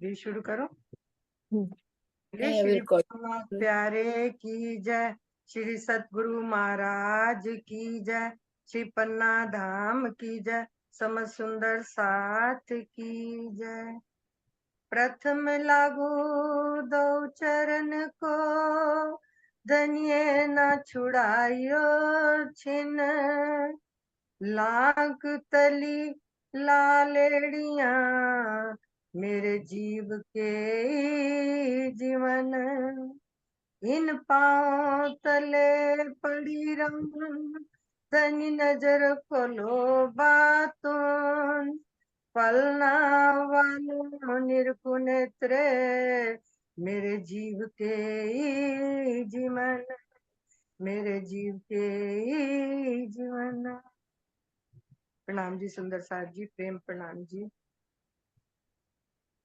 भी शुरू करो। नहीं, श्री अभी ब्रह्मा प्यारे की जय, श्री सतगुरु महाराज की जय, श्री पन्ना धाम की जय, समझ सुंदर साथ की जय। प्रथम लागू दो चरण को, धनिये न छुड़ाइयो छिन, लाख तली लालेड़िया मेरे जीव के जीवन, इन पाँव तले पड़ी रमन, धनी नजर खोलो बातों, पलना वालों निर्कुनेत्रे मेरे जीव के जीवन, मेरे जीव के जीवन। प्रणाम जी सुंदर साथ जी, प्रेम प्रणाम जी।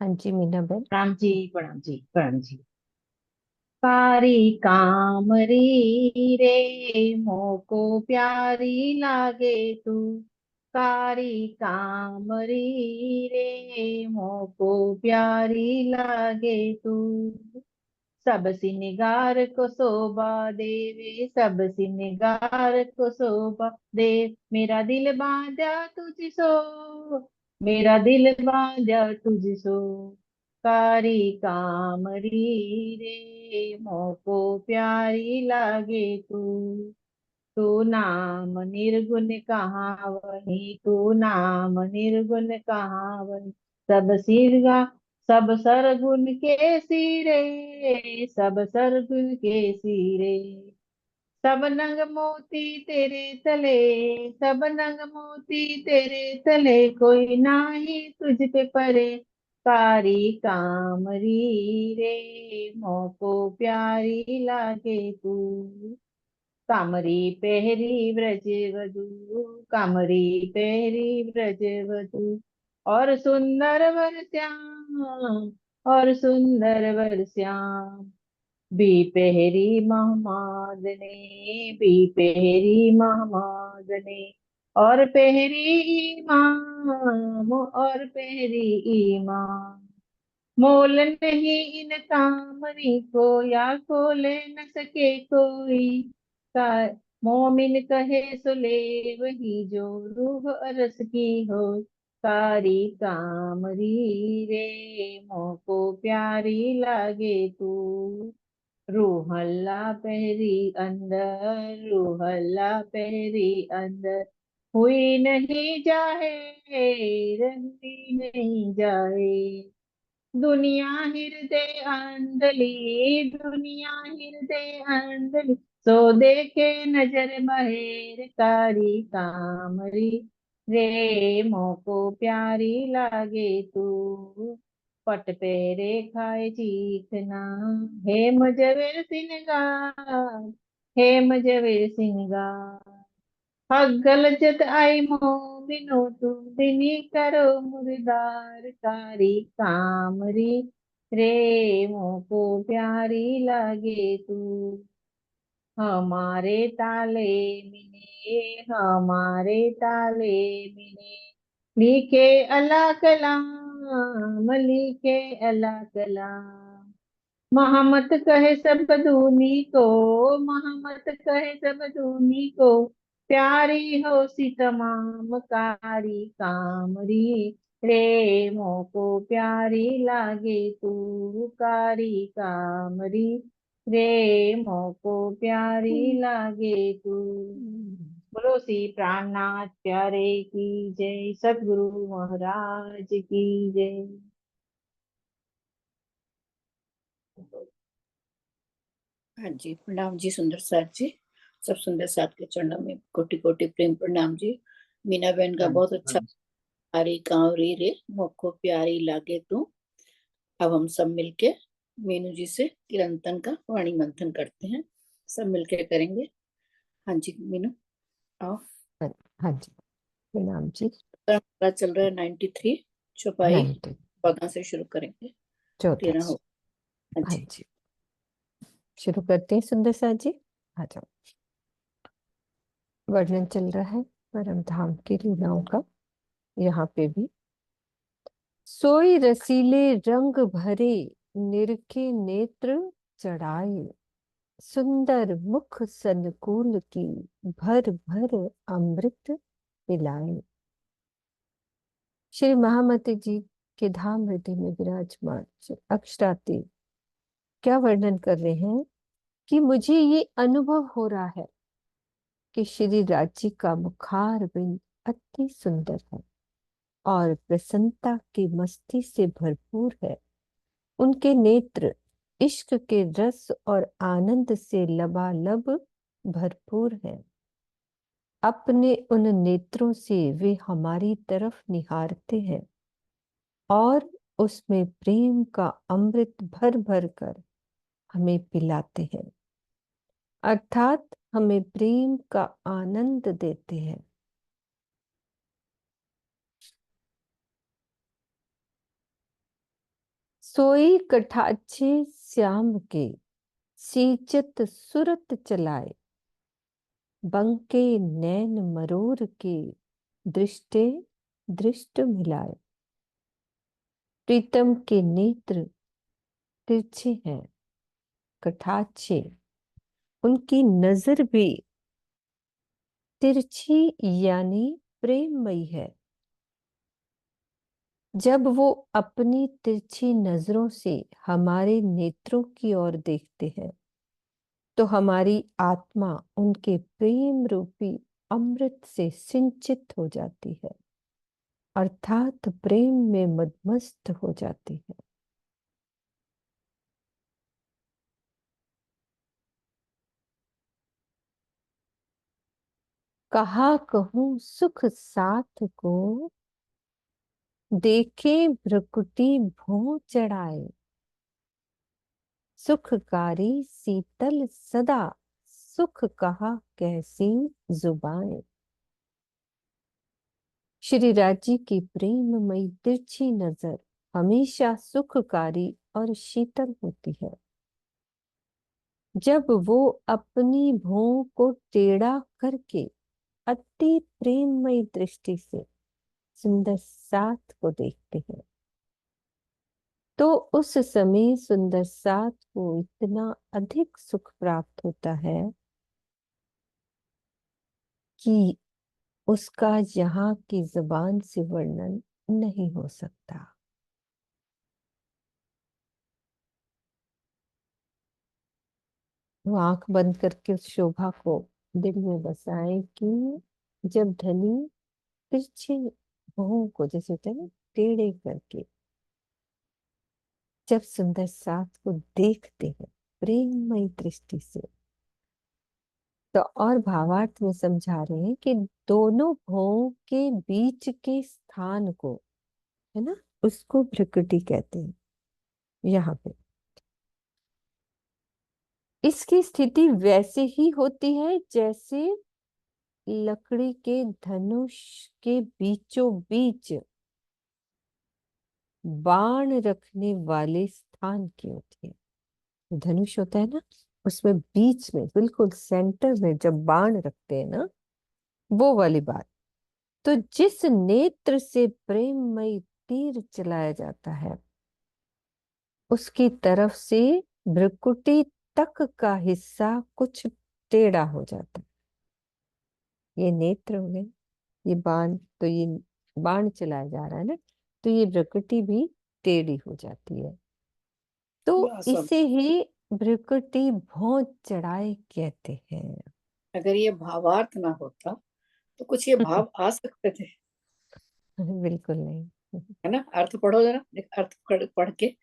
हाँ जी मीना बहन। प्रणाम जी, प्रणाम जी, प्रणाम जी। कारी कामरी रे मोको प्यारी लागे तू, कारी कामरी रे मोको प्यारी लागे तू, सब सिंगार को शोभा देवे, सब सिंगार को शोभा दे, मेरा दिल बांधा तुझ सो, मेरा दिल बांधा तुझ सो, कारी कामरी रे मोको प्यारी लागे तू, तू नाम निर्गुण कहाँ वही, तू नाम निर्गुण कहाँ वही, सब सिरगा सब सरगुण के सिरे, सब सरगुण के सिरे, सब नंग मोती तेरे तले, सब नंग मोती तेरे तले, कोई नाही तुझ पे परे, कारी कामरी रे मोको प्यारी लागे तू, कामरी पहरी ब्रज वधू, कामरी पहरी ब्रज वधू, और सुंदर वर श्याम, और सुंदर वर श्याम, बी पहरी महमाद ने, बी पहरी महमाद ने, और पहरी इमाम, और पहरी इमाम, मोल नहीं इन कामरी को, या खोले न सके कोई, का मोमिन कहे सुले वही, जो रूह अरस की हो, कारी कामरी रे मोको प्यारी लागे तू, रूहल्ला पहरी अंदर, रूहल्ला पहरी अंदर, हुई नहीं जाए, रही नहीं जाए, दुनिया हृदय अंधली, दुनिया हृदय अंधली, सो देखे नजर महेर, कारी कामरी रे मोको प्यारी लागे तू, पट पेरे खाए चीखना, हे मुजविर सिंगार, हे मुजविर सिंगार, हगल जत आई मोमिनो तुम दिनी करो मुर्दार, कारी कामरी रे मोको प्यारी लागे तू, हमारे ताले मिने, हमारे ताले मिने, लिखे अल्लाह कलाम, लिखे अल्लाह कलाम, मोहम्मद कहे सब दूनी को, मोहम्मद कहे सब दूनी को, प्यारी हो सी तमाम, कारी कामरी रे मोको प्यारी लागे तू, कारी कामरी रे मोको प्यारी लागे तू, बोलो सी प्राणनाथ प्यारे की जय, सतगुरु महाराज की जय। हाँ जी, प्रणाम जी सुंदर साथ जी, सब सुंदर साथ के चरणों में कोटि कोटि प्रेम प्रणाम जी। मीना बहन का बहुत अच्छा, कारी कांवरी रे मोको प्यारी लागे तू। अब हम सब मिलके मीनू जी से किरंतन का वाणी मंथन करते हैं, सब मिलके करेंगे। हाँ जी मीनू आओ। हाँ जी प्रणाम जी। हमारा चल रहा है 93 चौपाई 90 पगा से शुरू करेंगे, चौथा 13 हो। हाँ हाँ जी जी शुरू करते हैं सुंदर साथ जी, आ जाओ। वर्णन चल रहा है परम धाम की लीलाओं का, यहाँ पे भी सोई रसीले रंग भरे, निरखे नेत्र चढ़ाए, सुंदर मुख संकुल की, भर भर अमृत पिलाए। श्री महामती जी के धाम हृदय में विराजमान श्री अक्षराती क्या वर्णन कर रहे हैं कि मुझे ये अनुभव हो रहा है कि श्री राज्य का मुखार बिंद अति सुंदर है और प्रसन्नता की मस्ती से भरपूर है। उनके नेत्र इश्क के रस और आनंद से लबालब भरपूर है। अपने उन नेत्रों से वे हमारी तरफ निहारते हैं और उसमें प्रेम का अमृत भर भर कर हमें पिलाते हैं, अर्थात हमें प्रेम का आनंद देते हैं। सोई कटाक्षे श्याम के, सींचत सुरत चलाए, बंके नैन मरोर के, दृष्टे दृष्ट मिलाए। प्रीतम के नेत्र तिरछे हैं, कटाक्षे, उनकी नजर भी तिरछी यानी प्रेममयी है। जब वो अपनी तिरछी नजरों से हमारे नेत्रों की ओर देखते हैं तो हमारी आत्मा उनके प्रेम रूपी अमृत से सिंचित हो जाती है, अर्थात प्रेम में मदमस्त हो जाती है। कहा कहूँ सुख साथ को, देखे भ्रकुटी भों चढ़ाए, सुखकारी शीतल सदा, सुख कहा कैसी जुबान। श्री राज्य की प्रेममयी तिरछी नजर हमेशा सुखकारी और शीतल होती है। जब वो अपनी भौं को टेढ़ा करके अति प्रेममयी दृष्टि से सुंदर साथ को देखते हैं तो उस समय सुंदर साथ को इतना अधिक सुख प्राप्त होता है कि उसका यहाँ की जुबान से वर्णन नहीं हो सकता। वो आंख बंद करके उस शोभा को दिल में बसाए कि जब धनी तिरछे भौं को, जैसे होता है ना, टेढ़े करके जब सुंदर साथ को देखते हैं प्रेममयी दृष्टि से, तो और भावार्थ में समझा रहे हैं कि दोनों भौं के बीच के स्थान को, है ना, उसको भ्रुकुटी कहते हैं। यहाँ पे इसकी स्थिति वैसे ही होती है जैसे लकड़ी के धनुष के बीचों बीच बाण रखने वाले स्थान की होती है। धनुष होता है ना, उसमें बीच में बिल्कुल सेंटर में जब बाण रखते हैं ना, वो वाली बात। तो जिस नेत्र से प्रेममयी तीर चलाया जाता है उसकी तरफ से भ्रुकुटी तक का हिस्सा कुछ टेढ़ा हो जाता है। ये नेत्र हो गए, ये बाण, तो ये बाण चलाया जा रहा है ना, तो ये भ्रुकुटी भी टेढ़ी हो जाती है। तो सब इसे ही भ्रुकुटी भौं चढ़ाए कहते हैं। अगर ये भावार्थ ना होता तो कुछ ये भाव आ सकते थे, बिल्कुल नहीं। है ना। अर्थ पढ़ो जरा, देख अर्थ पढ़ के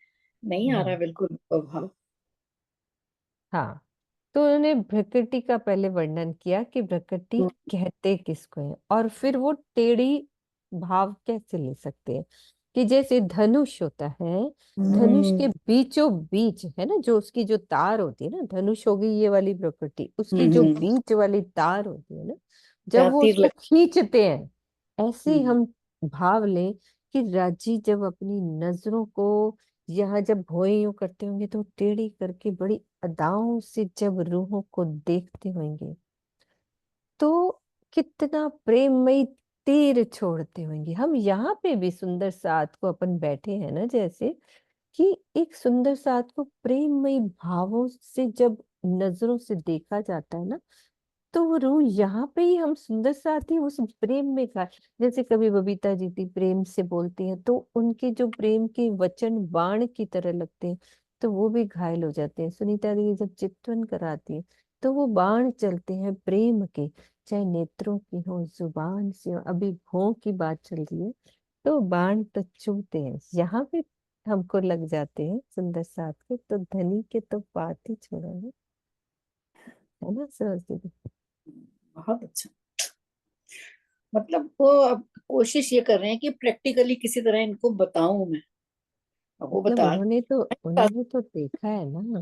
नहीं आ रहा हम्म, बिल्कुल वो भाव। हाँ, तो उन्होंने भ्रकुटी का पहले वर्णन किया कि भ्रकुटी हम्म, कहते किसको है, और फिर वो टेढ़ी भाव कैसे ले सकते हैं कि जैसे धनुष होता है, धनुष के बीचों बीच, है ना, जो उसकी जो तार होती है ना, धनुष होगी ये वाली भ्रकुटी, उसकी जो हम्म, बीच वाली तार होती है ना, जब जहाँ वो तीर उसको लग। खींचते हैं, ऐसे ही हम्म, हम भाव लें कि राजी जब अपनी नजरों को यहाँ जब भौएं यूं करते होंगे तो टेढ़ी करके बड़ी अदाओं से जब रूहों को देखते होंगे तो कितना प्रेममयी तीर छोड़ते होंगे। हम यहाँ पे भी सुंदर साथ को अपन बैठे हैं ना, जैसे कि एक सुंदर साथ को प्रेममयी भावों से जब नजरों से देखा जाता है ना, तो वो रूह यहाँ पे ही हम सुंदर साथ ही उस प्रेम में का, जैसे कभी बबीता जी थी प्रेम से बोलती हैं तो उनके जो प्रेम के वचन बाण की तरह लगते हैं, तो वो भी घायल हो जाते हैं। सुनीता दी जब चितवन कराती है तो वो बाण चलते हैं प्रेम के, चाहे नेत्रों की हो जुबान से हो। अभी भों की बात चल रही है तो बाण तो चुभते हैं, यहाँ पे हमको लग जाते हैं सुंदर साथ के, तो धनी के तो बात ही छोड़ो है ना सरस्वती जी? बहुत अच्छा। मतलब वो अब कोशिश ये कर रहे हैं कि प्रैक्टिकली किसी तरह इनको बताऊं मैं। अब वो मतलब बता, उन्होंने तो देखा है ना,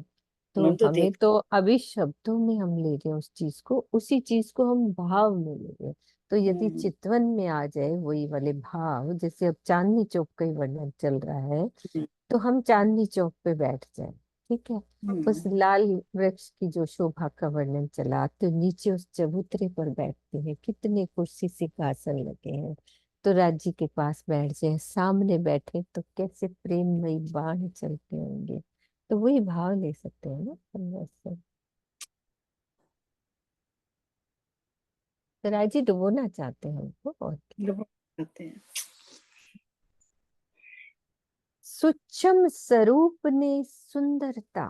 तो उन्होंने तो हमें देखा। तो अभी शब्दों में हम ले रहे हैं उस चीज को, उसी चीज को हम भाव में ले रहे हैं। तो यदि हम्म, चितवन में आ जाए वही वाले भाव, जैसे अब चांदनी चौक का ही वर्णन चल रहा है, हम्म, तो हम चांदनी चौक पे बैठ जाए, ठीक है। उस हम्म, लाल वृक्ष की जो शोभा का वर्णन चला, तो नीचे उस चबूतरे पर बैठते हैं, कितने कुर्सी सिंहासन लगे हैं, तो राज्य के पास बैठ जाए, सामने बैठे तो कैसे प्रेममयी बाण चलते होंगे। तो वही भाव ले सकते हैं ना अंदर से। तो राय जी डुबोना चाहते हैं हमको, और क्या। लोग कहते हैं। सूक्ष्म स्वरूप ने सुंदरता,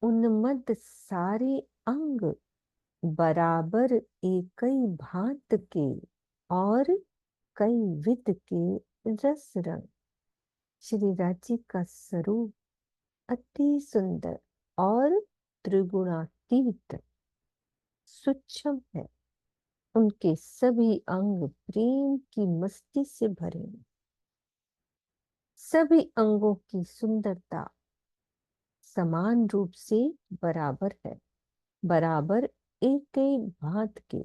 उन्मद सारे अंग, बराबर एकई भांत के, और कई विध के रस रंग। श्री राजी का स्वरूप अति सुंदर और त्रिगुणातीत सूक्ष्म है। उनके सभी अंग प्रेम की मस्ती से भरे हैं। सभी अंगों की सुंदरता समान रूप से बराबर है, बराबर एक ही भांत के,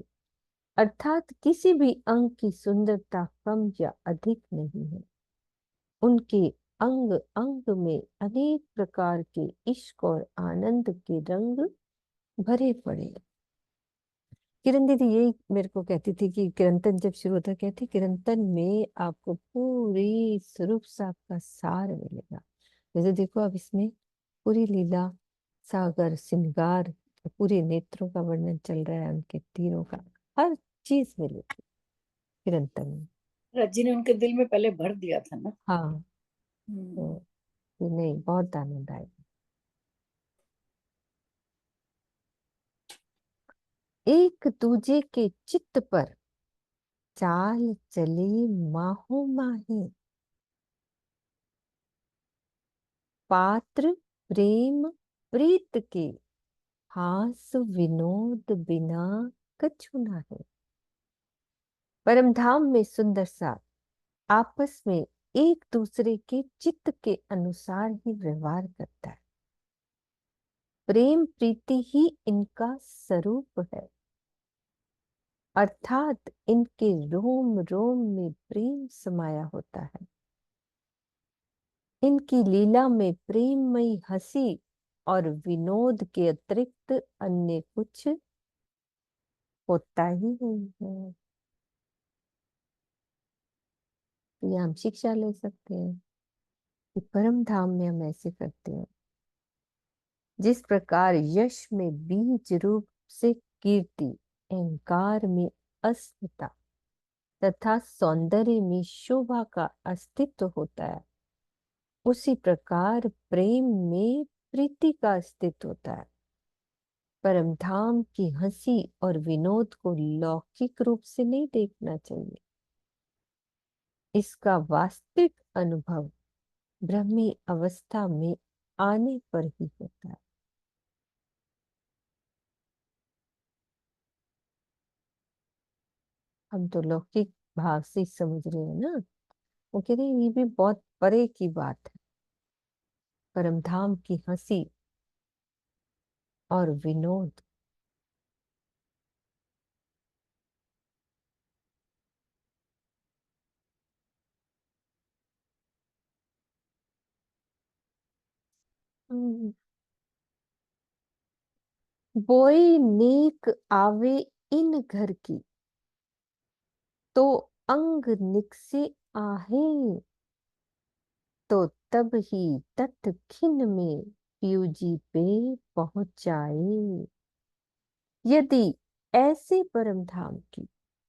अर्थात किसी भी अंग की सुंदरता कम या अधिक नहीं है। उनके अंग अंग में अनेक प्रकार के इश्क और आनंद के रंग भरे पड़े हैं। किरण दीदी यही मेरे को कहती थी कि किरंतन जब शुरू होता, कहती किरंतन में आपको पूरी स्वरूप साप का सार मिलेगा। जैसे देखो अब इसमें पूरी लीला, सागर श्रृंगार, पूरे नेत्रों का वर्णन चल रहा है, उनके तीरों का, हर चीज मिलेगी किरंतन में। रज्जी ने उनके दिल में पहले भर दिया था ना। हाँ, हम्म, तो ये नहीं, बहुत आनंद आएगा। एक दूजे के चित्त पर चाल चले माहो माही, पात्र प्रेम प्रीत के, हास विनोद बिना कछु नाहि। परम धाम में सुंदर सा आपस में एक दूसरे के चित्त के अनुसार ही व्यवहार करता है। प्रेम प्रीति ही इनका स्वरूप है, अर्थात इनके रोम रोम में प्रेम समाया होता है। इनकी लीला में प्रेममयी हंसी और विनोद के अतिरिक्त अन्य कुछ होता ही नहीं है। तो ये हम शिक्षा ले सकते हैं कि परम धाम में हम ऐसे करते हैं। जिस प्रकार यश में बीज रूप से कीर्ति, अहंकार में अस्मिता तथा सौंदर्य में शोभा का अस्तित्व होता है, उसी प्रकार प्रेम में प्रीति का अस्तित्व होता है। परम धाम की हंसी और विनोद को लौकिक रूप से नहीं देखना चाहिए। इसका वास्तविक अनुभव ब्रह्मी अवस्था में आने पर ही होता है। हम तो लौकिक भाव से समझ रहे हैं ना, वो कह रहे हैं ये भी बहुत परे की बात है। परम धाम की हंसी और विनोद, बोई नेक आवे इन घर की, तो अंग निकसे आहे, तो तब ही तत् खिन में पीयूजी पे पहुंचाए। यदि ऐसे परम धाम की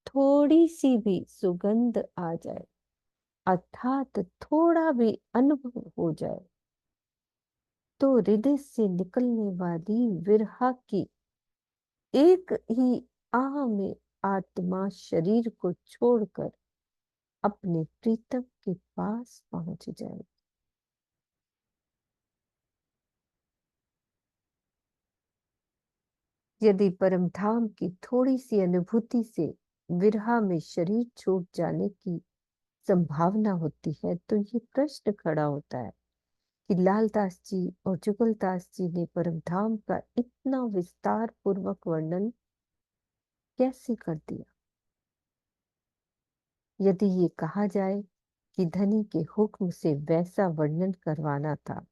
थोड़ी सी भी सुगंध आ जाए, अर्थात थोड़ा भी अनुभव हो जाए, तो हृदय से निकलने वाली विरह की एक ही आह में आत्मा शरीर को छोड़कर अपने प्रीतम के पास पहुंच जाए। यदि परम धाम की थोड़ी सी अनुभूति से विरह में शरीर छूट जाने की संभावना होती है, तो ये प्रश्न खड़ा होता है कि लालदास जी और जुगलदास जी ने परम धाम का इतना विस्तार पूर्वक वर्णन कैसे कर दिया। यदि ये कहा जाए कि धनी के हुक्म से वैसा वर्णन करवाना था,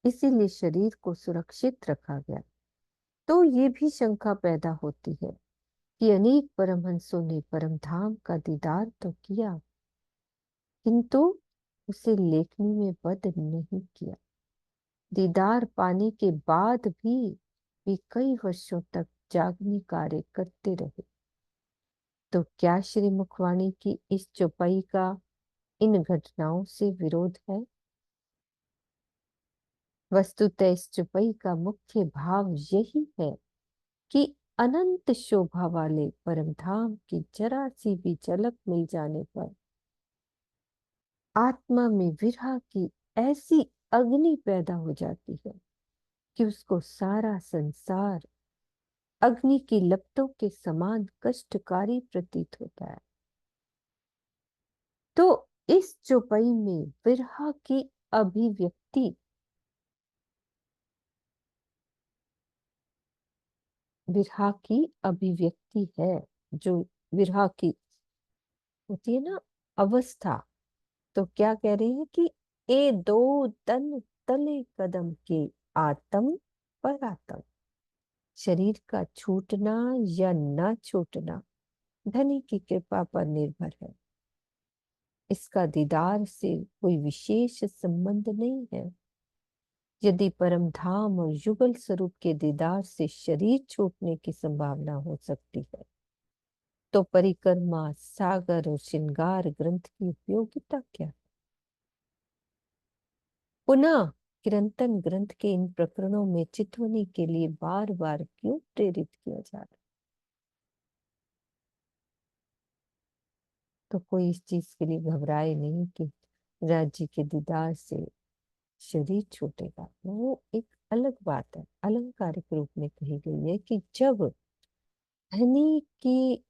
इसीलिए शरीर को सुरक्षित रखा गया, तो ये भी शंका पैदा होती है कि अनेक परमहंसों ने परम धाम का दीदार तो किया, किंतु उसे लेखनी में बद नहीं किया। दीदार पाने के बाद भी वे कई वर्षों तक जागनी कार्य करते रहे। तो क्या श्री मुखवाणी की इस चौपाई का इन घटनाओं से विरोध है? वस्तुतः इस चौपाई का मुख्य भाव यही है कि अनंत शोभा वाले परमधाम की जरा सी भी झलक मिल जाने पर आत्मा में विरह की ऐसी अग्नि पैदा हो जाती है कि उसको सारा संसार अग्नि की लपटों के समान कष्टकारी प्रतीत होता है। तो इस चौपाई में विरह की अभिव्यक्ति, विरह की अभिव्यक्ति है, जो विरह की होती है ना अवस्था। तो क्या कह रहे हैं कि ए दो तन तले कदम के आत्म पर आत्म, शरीर का छूटना या न छूटना धनी की कृपा पर निर्भर है। इसका दीदार से कोई विशेष संबंध नहीं है। यदि परम धाम और युगल स्वरूप के दीदार से शरीर छूटने की संभावना हो सकती है, तो परिक्रमा सागर और श्रृंगार ग्रंथ की उपयोगिता क्या? पुनः कीर्तन ग्रंथ के इन प्रकरणों में चितवनी के लिए बार बार क्यों प्रेरित किया जा रहा है? तो कोई इस चीज के लिए घबराए नहीं कि राज्य के दीदार से शरीर छूटेगा। वो एक अलग बात है, अलंकारिक रूप में कही गई है कि जब धनी की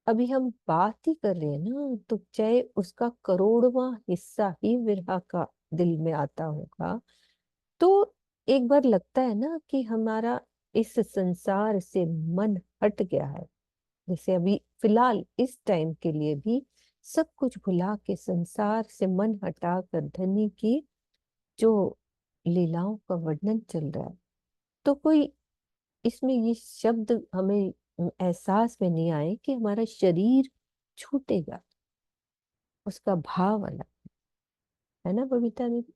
अभी हम बात ही कर रहे हैं ना, तो चाहे उसका करोड़वां हिस्सा ही विरहा का दिल में आता होगा, तो एक बार लगता है ना कि हमारा इस संसार से मन हट गया है। जैसे अभी फिलहाल इस टाइम के लिए भी सब कुछ भुला के संसार से मन हटा कर धनी की जो लीलाओं का वर्णन चल रहा है, तो कोई इसमें ये शब्द हमें एहसास में नहीं आए कि हमारा शरीर छूटेगा। उसका भाव अलग है ना बबीता दीदी?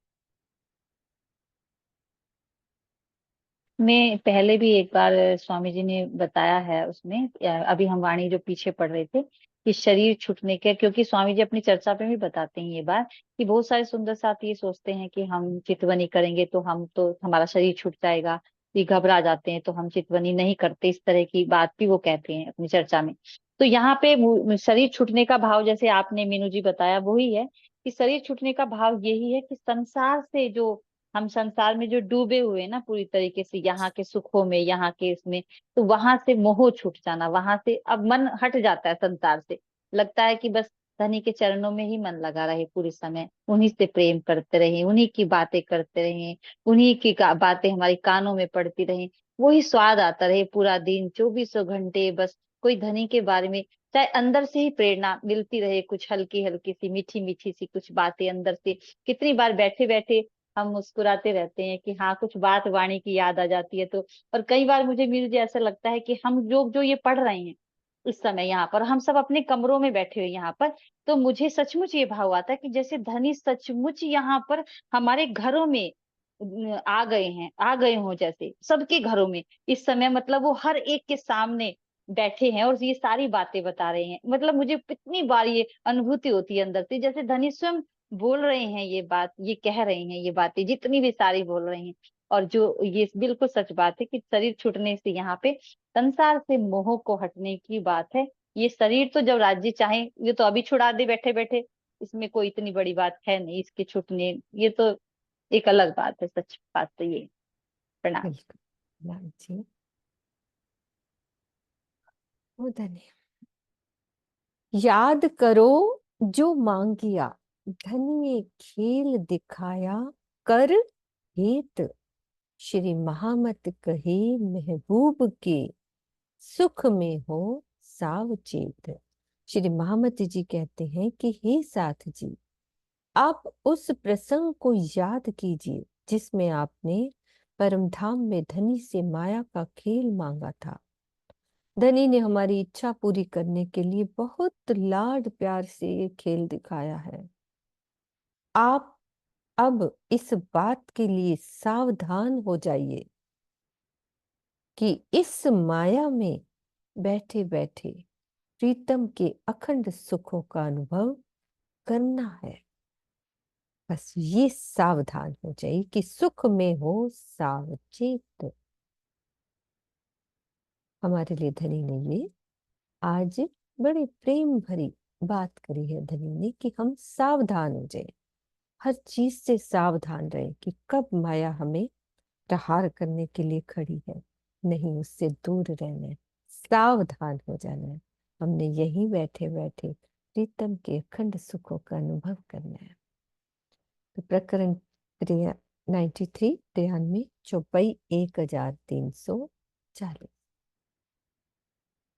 मैं पहले भी एक बार स्वामी जी ने बताया है उसमें, अभी हम वाणी जो पीछे पढ़ रहे थे कि शरीर छूटने के, क्योंकि स्वामी जी अपनी चर्चा पे भी बताते हैं ये बात कि बहुत सारे सुंदर साथी ये सोचते हैं कि हम चितवनी करेंगे तो हम तो हमारा शरीर छूट जाएगा, ये घबरा जाते हैं तो हम चितवनी नहीं करते, इस तरह की बात भी वो कहते हैं अपनी चर्चा में। तो यहाँ पे शरीर छूटने का भाव जैसे आपने मीनू जी बताया वही है कि शरीर छूटने का भाव यही है कि संसार से जो हम संसार में जो डूबे हुए हैं ना पूरी तरीके से, यहाँ के सुखों में, यहाँ के इसमें, तो वहां से मोह छूट जाना, वहां से अब मन हट जाता है संसार से। लगता है कि बस धनी के चरणों में ही मन लगा रहे पूरे समय, उन्हीं से प्रेम करते रहे, उन्हीं की बातें करते रहे, उन्हीं की बातें हमारी कानों में पड़ती रहे, वही स्वाद आता रहे पूरा दिन 2400 घंटे। बस कोई धनी के बारे में चाहे अंदर से ही प्रेरणा मिलती रहे, कुछ हल्की हल्की सी मीठी मीठी सी कुछ बातें अंदर से। कितनी बार बैठे बैठे हम मुस्कुराते रहते हैं कि हाँ कुछ बात वाणी की याद आ जाती है। तो और कई बार मुझे मीनू जी ऐसा लगता है कि हम जो जो ये पढ़ रहे हैं इस समय यहाँ पर, हम सब अपने कमरों में बैठे हुए यहाँ पर। तो मुझे सचमुच ये भाव आता है कि जैसे धनी सचमुच यहाँ पर हमारे घरों में आ गए हैं, आ गए हों, जैसे सबके घरों में इस समय, मतलब वो हर एक के सामने बैठे हैं और ये सारी बातें बता रहे हैं। मतलब मुझे कितनी बार ये अनुभूति होती है अंदर से, जैसे धनी स्वयं बोल रहे हैं ये बात, ये कह रहे हैं ये बातें जितनी भी सारी बोल रहे हैं। और जो ये बिल्कुल सच बात है कि शरीर छूटने से यहाँ पे संसार से मोह को हटने की बात है। ये शरीर तो जब राज्य चाहे ये तो अभी छुड़ा दे बैठे बैठे, इसमें कोई इतनी बड़ी बात है नहीं इसके छूटने, ये तो एक अलग बात है, सच बात तो ये। प्रणाम। बिल्कुल लाल जी, वो धन्य। याद करो जो मांगिया, धन्य खेल दिखाया कर हेत। श्री महामत कहे महबूब के, सुख में हो सावचेत। श्री महामत जी कहते हैं कि हे साथ जी, आप उस प्रसंग को याद कीजिए जिसमें आपने परमधाम में धनी से माया का खेल मांगा था। धनी ने हमारी इच्छा पूरी करने के लिए बहुत लाड प्यार से ये खेल दिखाया है। आप अब इस बात के लिए सावधान हो जाइए कि इस माया में बैठे बैठे प्रीतम के अखंड सुखों का अनुभव करना है। बस ये सावधान हो जाइए कि सुख में हो सावचेत। हमारे लिए धनी ने ये आज बड़े प्रेम भरी बात करी है धनी ने कि हम सावधान हो जाए, हर चीज से सावधान रहे कि कब माया हमें प्रहार करने के लिए खड़ी है। नहीं, उससे दूर रहना है, सावधान हो जाना है। हमने यहीं बैठे बैठे प्रीतम के अखंड सुखों का अनुभव करना है। तो प्रकरण 93 93 चौपाई 1340।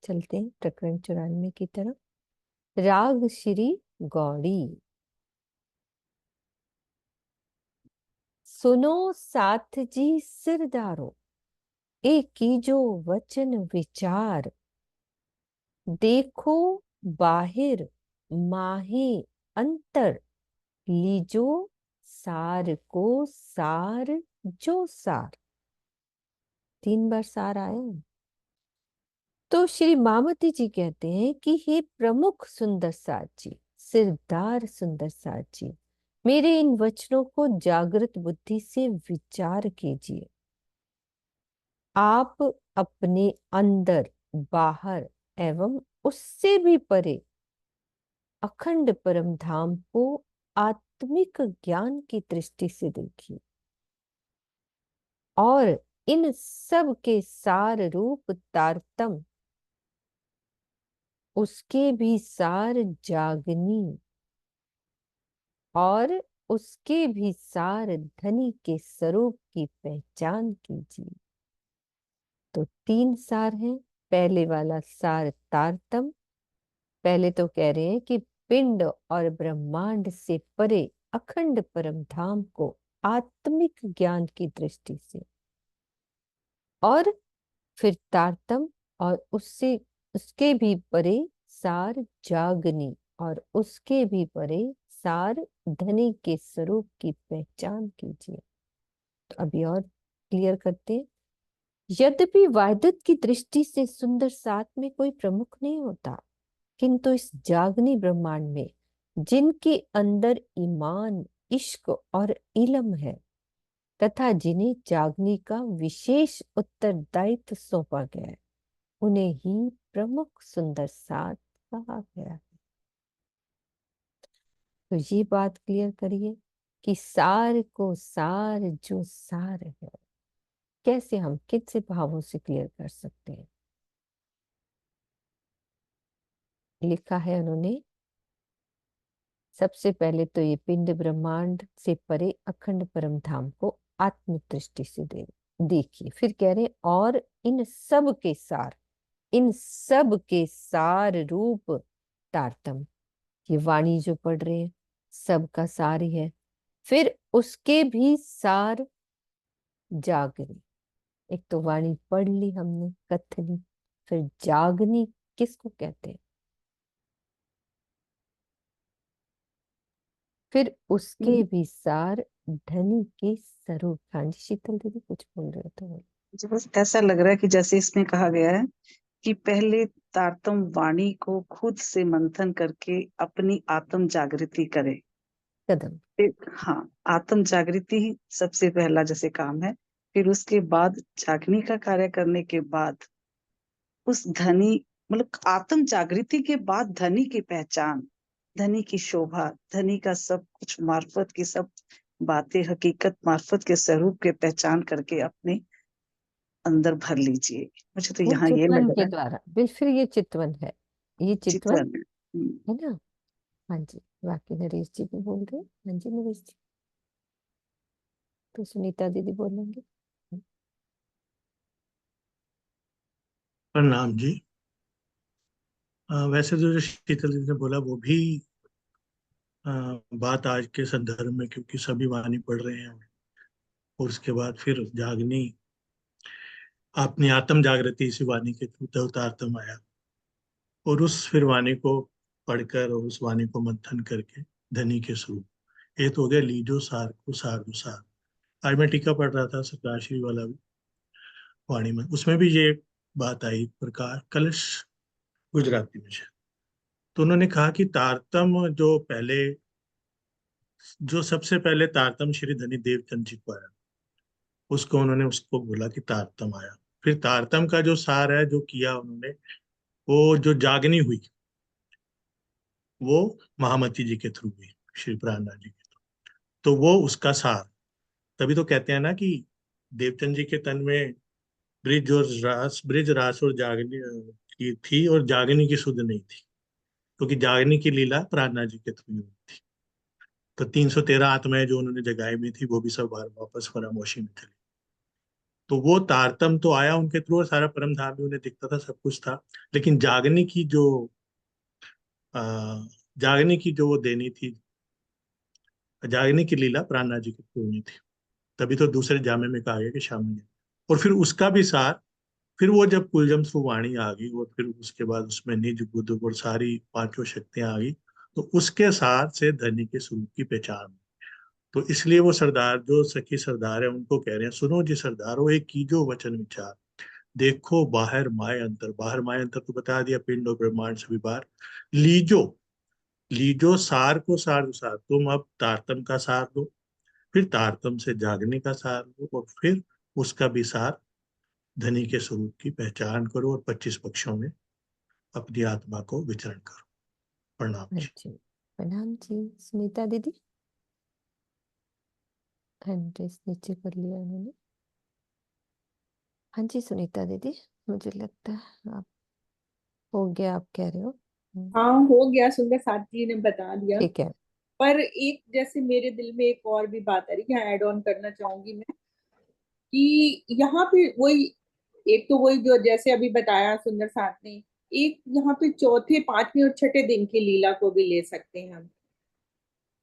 चलते हैं प्रकरण 94 की तरफ। राग श्री गौड़ी। सुनो साथ जी सिरदारो, एक की जो वचन विचार। देखो बाहिर माहे अंतर, लीजो सार को सार जो सार। 3 बार सार आया। तो श्री मामती जी कहते हैं कि हे प्रमुख सुंदर साथ जी, सिरदार सुंदर साथ जी, मेरे इन वचनों को जागृत बुद्धि से विचार कीजिए। आप अपने अंदर बाहर एवं उससे भी परे अखंड परम धाम को आत्मिक ज्ञान की दृष्टि से देखिए और इन सब के सार रूप तारतम, उसके भी सार जागनी और उसके भी सार धनी के स्वरूप की पहचान कीजिए। तो 3 सार हैं। पहले वाला सार तारतम, पहले तो कह रहे हैं कि पिंड और ब्रह्मांड से परे अखंड परम धाम को आत्मिक ज्ञान की दृष्टि से, और फिर तारतम और उससे उसके भी परे सार जागनी और उसके भी परे सार धनी के स्वरूप की पहचान कीजिए। तो अभी और क्लियर करते हैं। यद्यपि वायदुत की दृष्टि से सुंदर साथ में कोई प्रमुख नहीं होता, किंतु इस जागनी ब्रह्मांड में जिनके अंदर ईमान, इश्क और इल्म है तथा जिन्हें जागनी का विशेष उत्तरदायित्व सौंपा गया है, उन्हें ही प्रमुख सुंदर साथ कहा गया है। तो ये बात क्लियर करिए कि सार को सार जो सार है, कैसे हम किन से भावों से क्लियर कर सकते हैं। लिखा है उन्होंने, सबसे पहले तो ये पिंड ब्रह्मांड से परे अखंड परम धाम को आत्म दृष्टि से देखिए। फिर कह रहे और इन सब के सार, इन सब के सार रूप तारतम, ये वाणी जो पढ़ रहे हैं सब का सार ही है। फिर उसके भी सार जागनी, एक तो वाणी पढ़ ली हमने कथनी, फिर जागनी किसको कहते हैं? फिर उसके विसार धनी के स्वरूप। हाँ जी शीतल दीदी कुछ बोल रहे थे वो। मुझे बस ऐसा लग रहा है कि जैसे इसमें कहा गया है कि पहले तारतम वाणी को खुद से मंथन करके अपनी आत्म जागृति करे। कदम। हाँ, आत्म जागृति ही सबसे पहला जैसे काम है। फिर उसके बाद जागने का कार्य करने के बाद उस धनी, मतलब आत्म जागृति के बाद धनी की पहचान, धनी की शोभा, धनी का सब कुछ मार्फत की सब बातें हकीकत मार्फत के स्वरूप के पहचान करके अपने अंदर भर लीजिए। मुझे तो वो यहाँ ये चितवन लग के रहा है। द्वारा फिर ये चितवन है, ये चितवन चित्तवन में। है ना। हाँ जी बाकी नरेश जी भी बोल रहे हैं। हाँ जी नरेश जी, तो सुनीता दीदी बोलेंगे। प्रणाम जी। वैसे तो जो शीतल जी ने बोला वो भी अ, बात आज के संदर्भ में, क्योंकि सभी वाणी पढ़ रहे हैं। और उसके बाद फिर जागनी, अपनी आत्म जागृति इसी वाणी के थ्रू देवतार्थम आया। और उस फिर वाणी को पढ़कर और उस वाणी को मंथन करके धनी के स्वरूप। ये तो हो गया लीजो सार को सार दो सार। आज मैं टीका पढ़ रहा था सरकाश्री वाला भी वाणी में, उसमें भी ये बात आई प्रकार कलश गुजराती में से। तो उन्होंने कहा कि तारतम जो सबसे पहले तारतम श्री धनी देवचंद जी को आया, उसको उन्होंने उसको बोला कि तारतम आया। फिर तारतम का जो सार है जो किया उन्होंने, वो जो जागनी हुई वो महामती जी के थ्रू हुई, श्री प्राणनाथ जी के थ्रू। तो वो उसका सार, तभी तो कहते हैं ना कि देवचंद जी के तन में ब्रिज रास और जागनी की थी, और जागनी की सुध नहीं थी, क्योंकि जागनी की लीला प्राणनाथ जी के थ्रू हुई थी। तो 313 आत्माएं जो उन्होंने जगाई में थी वो भी सब बार वापस फरामोशी में चली। तो वो तारतम तो आया उनके थ्रू, और सारा परम धाम भी उन्हें दिखता था, सब कुछ था। लेकिन आ, जागने की जो वो देनी थी, जागने की लीला प्राणनाथ जी के थ्रू होनी थी। तभी तो दूसरे जामे में कहा गया कि शाम में। और फिर उसका भी सार, फिर वो जब कुलजम वाणी आ गई और फिर उसके बाद उसमें निज बुद्ध और सारी पांचों शक्तियां आ गई, तो उसके सार से धनी के स्वरूप की पहचान हुई। तो इसलिए वो सरदार, जो सखी सरदार है, उनको कह रहे हैं, सुनो जी सरदारो एक कीजो वचन विचार, देखो बाहर माय अंतर। बाहर माय अंतर तो बता दिया, पिंड और ब्रह्मांड सभी बार। लीजो, लीजो सार को सार दो सार, तुम अब तारतम का सार दो, फिर तारतम से जागने का सार दो, और फिर उसका भी सार धनी के स्वरूप की पहचान करो, और 25 पक्षों में अपनी आत्मा को विचरण करो। प्रणाम हाँ जी। जी प्रणाम जी। सुनीता दीदी हैंड रेस नीचे कर लिया उन्होंने। हाँ जी सुनीता दीदी, मुझे लगता है आप हो गया, आप कह रहे हो। हाँ, हो गया। सुंदर साथ जी ने बता दिया। ठीक है। पर एक जैसे मेरे दिल में एक और भी बात आ रही है, ऐड ऑन करना चाहूंगी मैं कि यहाँ पे वही, एक तो वही जो जैसे अभी बताया सुंदर साथ ने, एक यहाँ पे चौथे पांचवें और छठे दिन की लीला को भी ले सकते हैं हम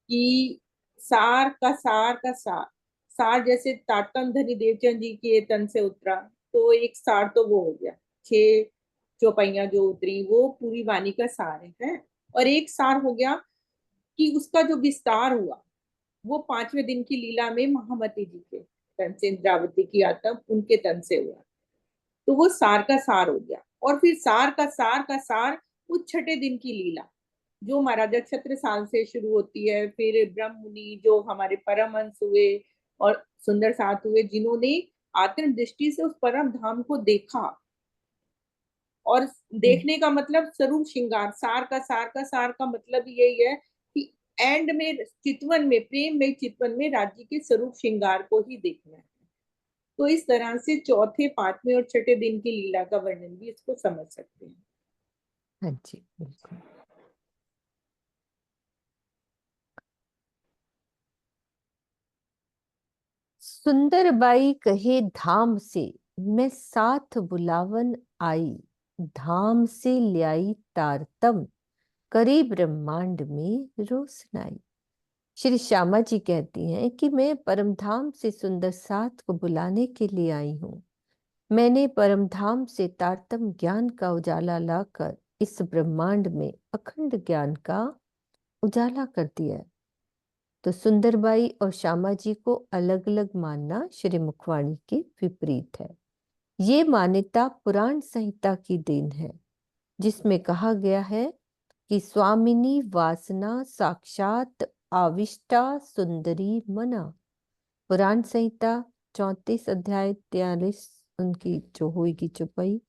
कि सार का सार का सार। सार जैसे तातन धनी देवचंद जी के तन से उतरा, तो एक सार तो वो हो गया, 6 चौपाइयां जो उतरी वो पूरी वाणी का सार है। और एक सार हो गया कि उसका जो विस्तार हुआ वो पांचवें दिन की लीला में महामती जी के तन से, इंद्रावती की आत्मा उनके तन से हुआ, तो वो सार का सार हो गया। और फिर सार का सार उस छठे दिन की लीला जो महाराजा छत्र साल से शुरू होती है, फिर ब्रह्म मुनि जो हमारे परमहंस हुए और सुंदर साथ हुए, जिन्होंने आत्म दृष्टि से उस परम धाम को देखा। और देखने का मतलब स्वरूप श्रृंगार, सार का सार का मतलब यही है कि एंड में चितवन में, प्रेम में चितवन में राज्य के स्वरूप श्रृंगार को ही देखना है। तो इस तरह से चौथे पांचवें और छठे दिन की लीला का वर्णन भी इसको समझ सकते हैं। हाँ जी बिल्कुल। सुंदर बाई कहे धाम से, मैं साथ बुलावन आई, धाम से ल्याई तारतम, करे ब्रह्मांड में रोशनाई। श्री श्यामा जी कहती हैं कि मैं परमधाम से सुंदर साथ को बुलाने के लिए आई हूँ। मैंने परमधाम से तारतम ज्ञान का उजाला लाकर इस ब्रह्मांड में अखंड ज्ञान का उजाला कर दिया है। तो सुंदरबाई और श्यामा जी को अलग अलग मानना श्री मुखवाणी के विपरीत है। ये मान्यता पुराण संहिता की देन है, जिसमें कहा गया है कि स्वामिनी वासना साक्षात आविष्टा सुंदरी मना। पुराण संहिता 34 अध्याय 43 उनकी जो होगी चौपाई।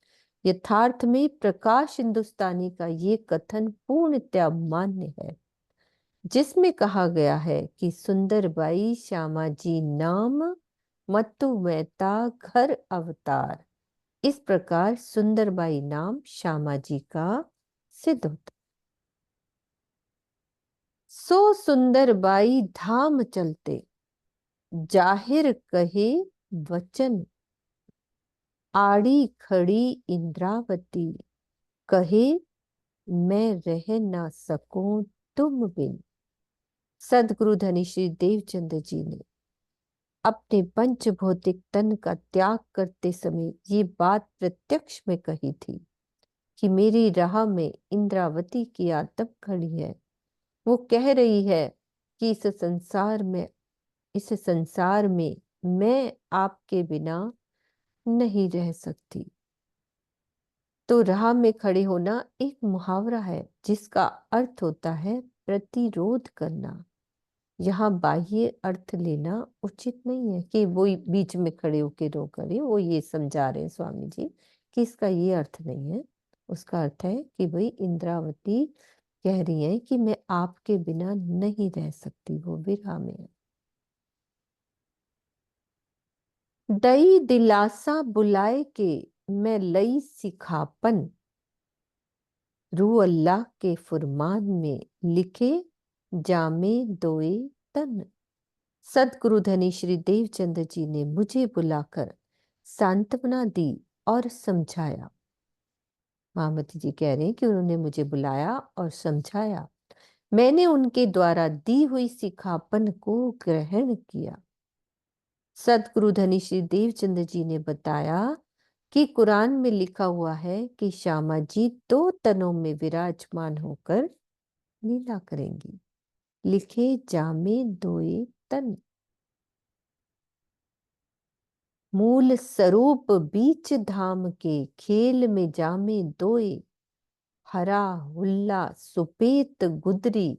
यथार्थ में प्रकाश हिंदुस्तानी का ये कथन पूर्णतया मान्य है, जिसमें कहा गया है कि सुंदरबाई श्यामा जी नाम मत्तु मेहता घर अवतार। इस प्रकार सुंदरबाई नाम श्यामा जी का सिद्ध होता। सो सुंदरबाई धाम चलते जाहिर कहे वचन, आड़ी खड़ी इंद्रावती कहे मैं रह ना सकूं तुम बिन। सदगुरु धनी श्री देवचंद जी ने अपने पंच भौतिक तन का त्याग करते समय ये बात प्रत्यक्ष में कही थी कि मेरी राह में इंद्रावती की आत्मा खड़ी है। वो कह रही है कि इस संसार में मैं आपके बिना नहीं रह सकती। तो राह में खड़े होना एक मुहावरा है जिसका अर्थ होता है प्रतिरोध करना। यहाँ बाह्य अर्थ लेना उचित नहीं है कि वो बीच में खड़े होके रो करे। वो ये समझा रहे हैं स्वामी जी कि इसका ये अर्थ नहीं है। उसका अर्थ है कि भाई इंद्रावती कह रही है कि मैं आपके बिना नहीं रह सकती, वो विरह में है। दई दिलासा बुलाए के मैं लई सिखापन, रू अल्लाह के फुरमान में लिखे जामे दोए तन। सदगुरु धनी श्री देवचंद जी ने मुझे बुलाकर सांत्वना दी और समझाया। महामती जी कह रहे हैं कि उन्होंने मुझे बुलाया और समझाया। मैंने उनके द्वारा दी हुई सिखापन को ग्रहण किया। सदगुरु धनी श्री देवचंद जी ने बताया कि कुरान में लिखा हुआ है कि श्यामा जी 2 तनों में विराजमान होकर लीला करेंगी। लिखे जामे दोए तन। मूल स्वरूप बीच धाम के खेल में जामे दोए, हरा हुल्ला सुपेत गुदरी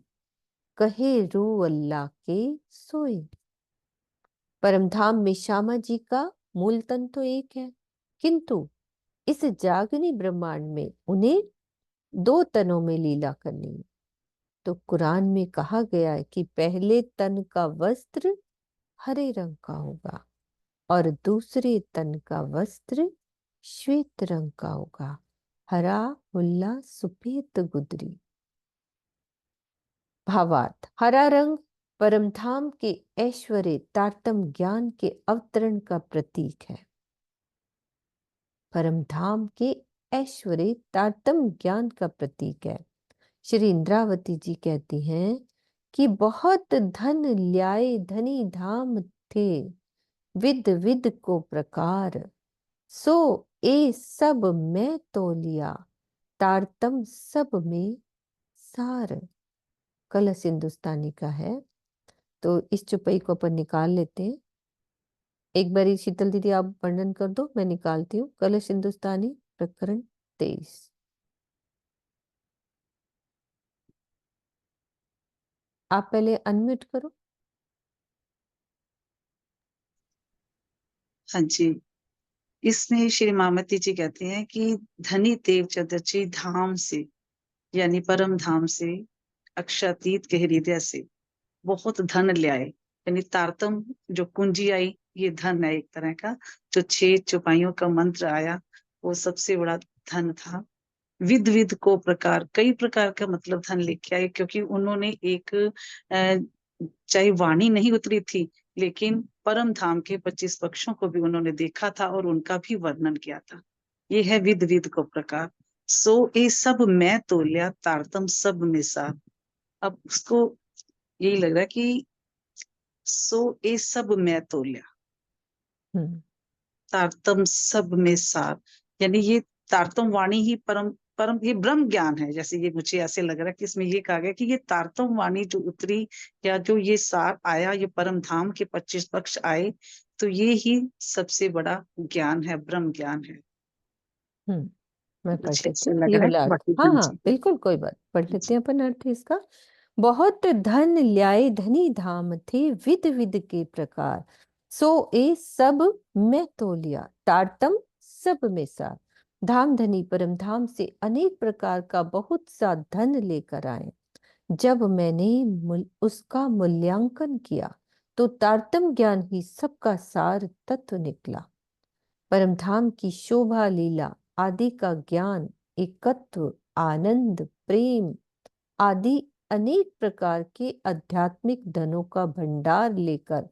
कहे रू अल्लाह के सोए। परमधाम में श्यामा जी का मूल तन तो एक है, किंतु इस जागनी ब्रह्मांड में उन्हें 2 तनों में लीला करनी है। तो कुरान में कहा गया है कि पहले तन का वस्त्र हरे रंग का होगा और दूसरे तन का वस्त्र श्वेत रंग का होगा। हरा हुल्ला सुपेत गुदरी। भावार्थ, हरा रंग परमधाम के ऐश्वर्य तारतम ज्ञान के अवतरण का प्रतीक है। परमधाम के ऐश्वर्य तारतम ज्ञान का प्रतीक है। श्री इंद्रावती जी कहती हैं कि बहुत धन ल्याए धनी धाम थे, विद विद को प्रकार, सो ए सब मैं तो लिया, तारतम सब में सार। कलश हिंदुस्तानी का है, तो इस चौपाई को अपन निकाल लेते हैं। एक बारी शीतल दीदी आप वर्णन कर दो, मैं निकालती हूँ। कलश हिंदुस्तानी प्रकरण 23। आप पहले अनम्यूट करो। हाँ जी, इसमें श्री मामती जी कहते हैं कि धनी देवचंद जी धाम से यानी परम धाम से अक्षातीत के हृदय से बहुत धन ले आए। यानी तारतम जो कुंजी आई ये धन है एक तरह का। जो 6 चौपाइयों का मंत्र आया वो सबसे बड़ा धन था। विद विद को प्रकार, कई प्रकार का मतलब धन लेके आए, क्योंकि उन्होंने एक चाहे वाणी नहीं उतरी थी लेकिन परम धाम के 25 पक्षों को भी उन्होंने देखा था और उनका भी वर्णन किया था। ये है विद विद को प्रकार। सो ए सब मैं तोल्या, तारतम सब में सा। अब उसको यही लग रहा है कि सो ए सब मैं तोल्या, तारतम सब में सार, यानी ये तारतम वाणी ही परम परम, ये ब्रह्म ज्ञान है। जैसे ये मुझे ऐसे लग रहा है कि इसमें ये कहा गया कि ये तारतम वाणी जो उतरी, या जो ये सार आया, ये परम धाम के 25 पक्ष आए, तो ये ही सबसे बड़ा ज्ञान है, ब्रह्म ज्ञान है। मैं पढ़ मुझे लेती ऐसे हूँ लग ये रहा है। वाला अर्थ। बाकी हाँ हाँ जी बिल्कुल, कोई बात, पढ़ लेते जी हैं अपन अर्थ इसका। बहुत धन ल्याए धनी धाम थे, विध विध के प्रकार, सो ए सब मैं तो लिया, तारतम सब में सार। धाम धनी परम धाम से अनेक प्रकार का बहुत सा धन लेकर आए। जब मैंने उसका मूल्यांकन किया तो तारतम ज्ञान ही सबका सार तत्व निकला। परम धाम की शोभा लीला आदि का ज्ञान, एकत्व, आनंद, प्रेम आदि अनेक प्रकार के आध्यात्मिक धनों का भंडार लेकर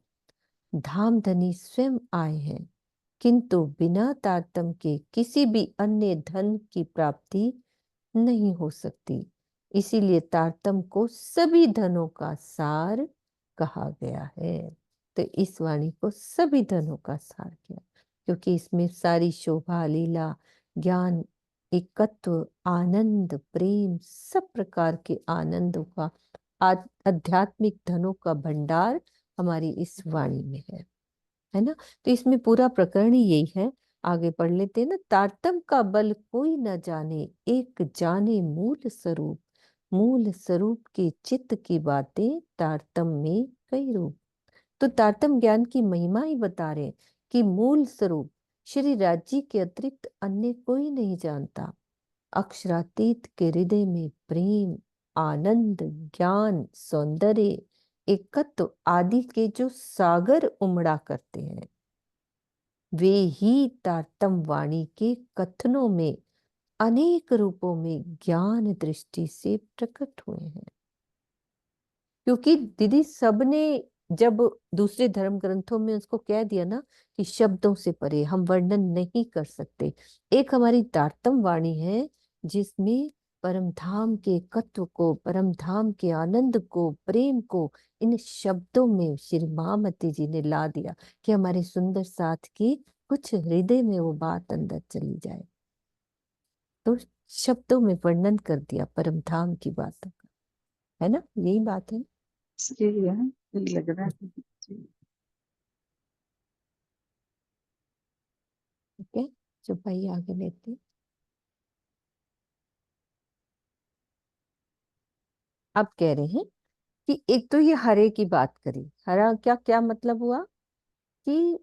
धाम धनी स्वयं आए हैं, किंतु बिना तारतम के किसी भी अन्य धन की प्राप्ति नहीं हो सकती। इसीलिए तारतम को सभी धनों का सार कहा गया है। तो इस वाणी को सभी धनों का सार किया, क्योंकि इसमें सारी शोभा लीला, ज्ञान, एकत्व, आनंद, प्रेम, सब प्रकार के आनंदों का, आध्यात्मिक धनों का भंडार हमारी इस वाणी में है ना। तो इसमें पूरा प्रकरण ही यही है। आगे पढ़ लेते हैं ना। तारतम का बल कोई न जाने, एक जाने मूल स्वरूप, मूल स्वरूप के चित्त की बातें तारतम में कई रूप। तो तारतम ज्ञान की महिमा ही बता रहे हैं कि मूल स्वरूप श्री राज्य के अतिरिक्त अन्य कोई नहीं जानता। अक्षरातीत के हृदय में प्रेम, आनंद, ज्ञान, सौंदर्य, एकत्व आदि के जो सागर उमड़ा करते हैं, वे ही तारतम वाणी के कथनों में अनेक रूपों में ज्ञान दृष्टि से प्रकट हुए हैं। क्योंकि दीदी सबने जब दूसरे धर्म ग्रंथों में उसको कह दिया ना कि शब्दों से परे हम वर्णन नहीं कर सकते, एक हमारी तारतम वाणी है जिसमें परम धाम के तत्व को, परम धाम के आनंद को, प्रेम को इन शब्दों में श्री महामती जी ने ला दिया कि हमारे सुंदर साथ की कुछ हृदय में वो बात अंदर चली जाए। तो शब्दों में वर्णन कर दिया परम धाम की बातों का, है ना, यही बात है। यही है, यही लग रहा है जी। ठीक है, जो भाई आगे लेते हैं। अब कह रहे हैं कि एक तो ये हरे की बात करी। हरा क्या क्या मतलब हुआ कि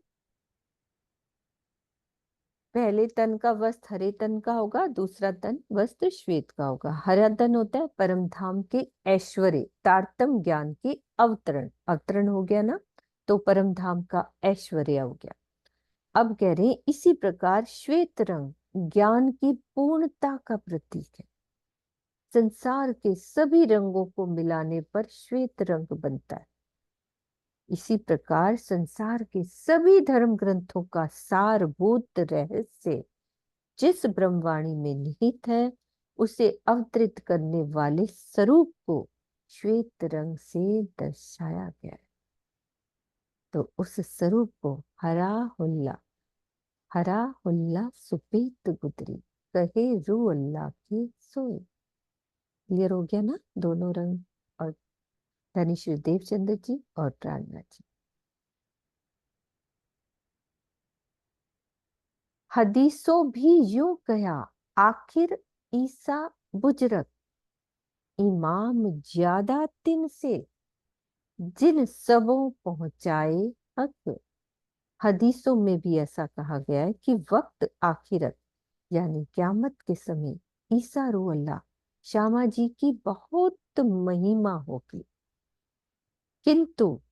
पहले तन का वस्त्र हरे तन का होगा, दूसरा तन वस्त्र श्वेत का होगा। हरा तन होता है परम धाम के ऐश्वर्य, तारतम ज्ञान के अवतरण, अवतरण हो गया ना, तो परम धाम का ऐश्वर्य हो गया। अब कह रहे हैं इसी प्रकार श्वेत रंग ज्ञान की पूर्णता का प्रतीक है। संसार के सभी रंगों को मिलाने पर श्वेत रंग बनता है। इसी प्रकार संसार के सभी धर्म ग्रंथों का सारभूत रहस्य जिस ब्रह्मवाणी में निहित है, उसे अवतरित करने वाले स्वरूप को श्वेत रंग से दर्शाया गया है। तो उस स्वरूप को हरा हुल्ला सुपेत गुदरी, कहे रू अल्लाह के सोए। क्लियर हो गया ना दोनों रंग, और धनी श्री देवचंद्र जी और प्राणनाथ जी। हदीसों भी यूं कहा, आखिर ईसा बुजरक, इमाम ज्यादा तिन से, जिन सबों पहुंचाए हक। हदीसों में भी ऐसा कहा गया है कि वक्त आखिरत यानी क्यामत के समय ईसा रू अल्लाह श्यामा जी की बहुत महिमा होगी, किंतु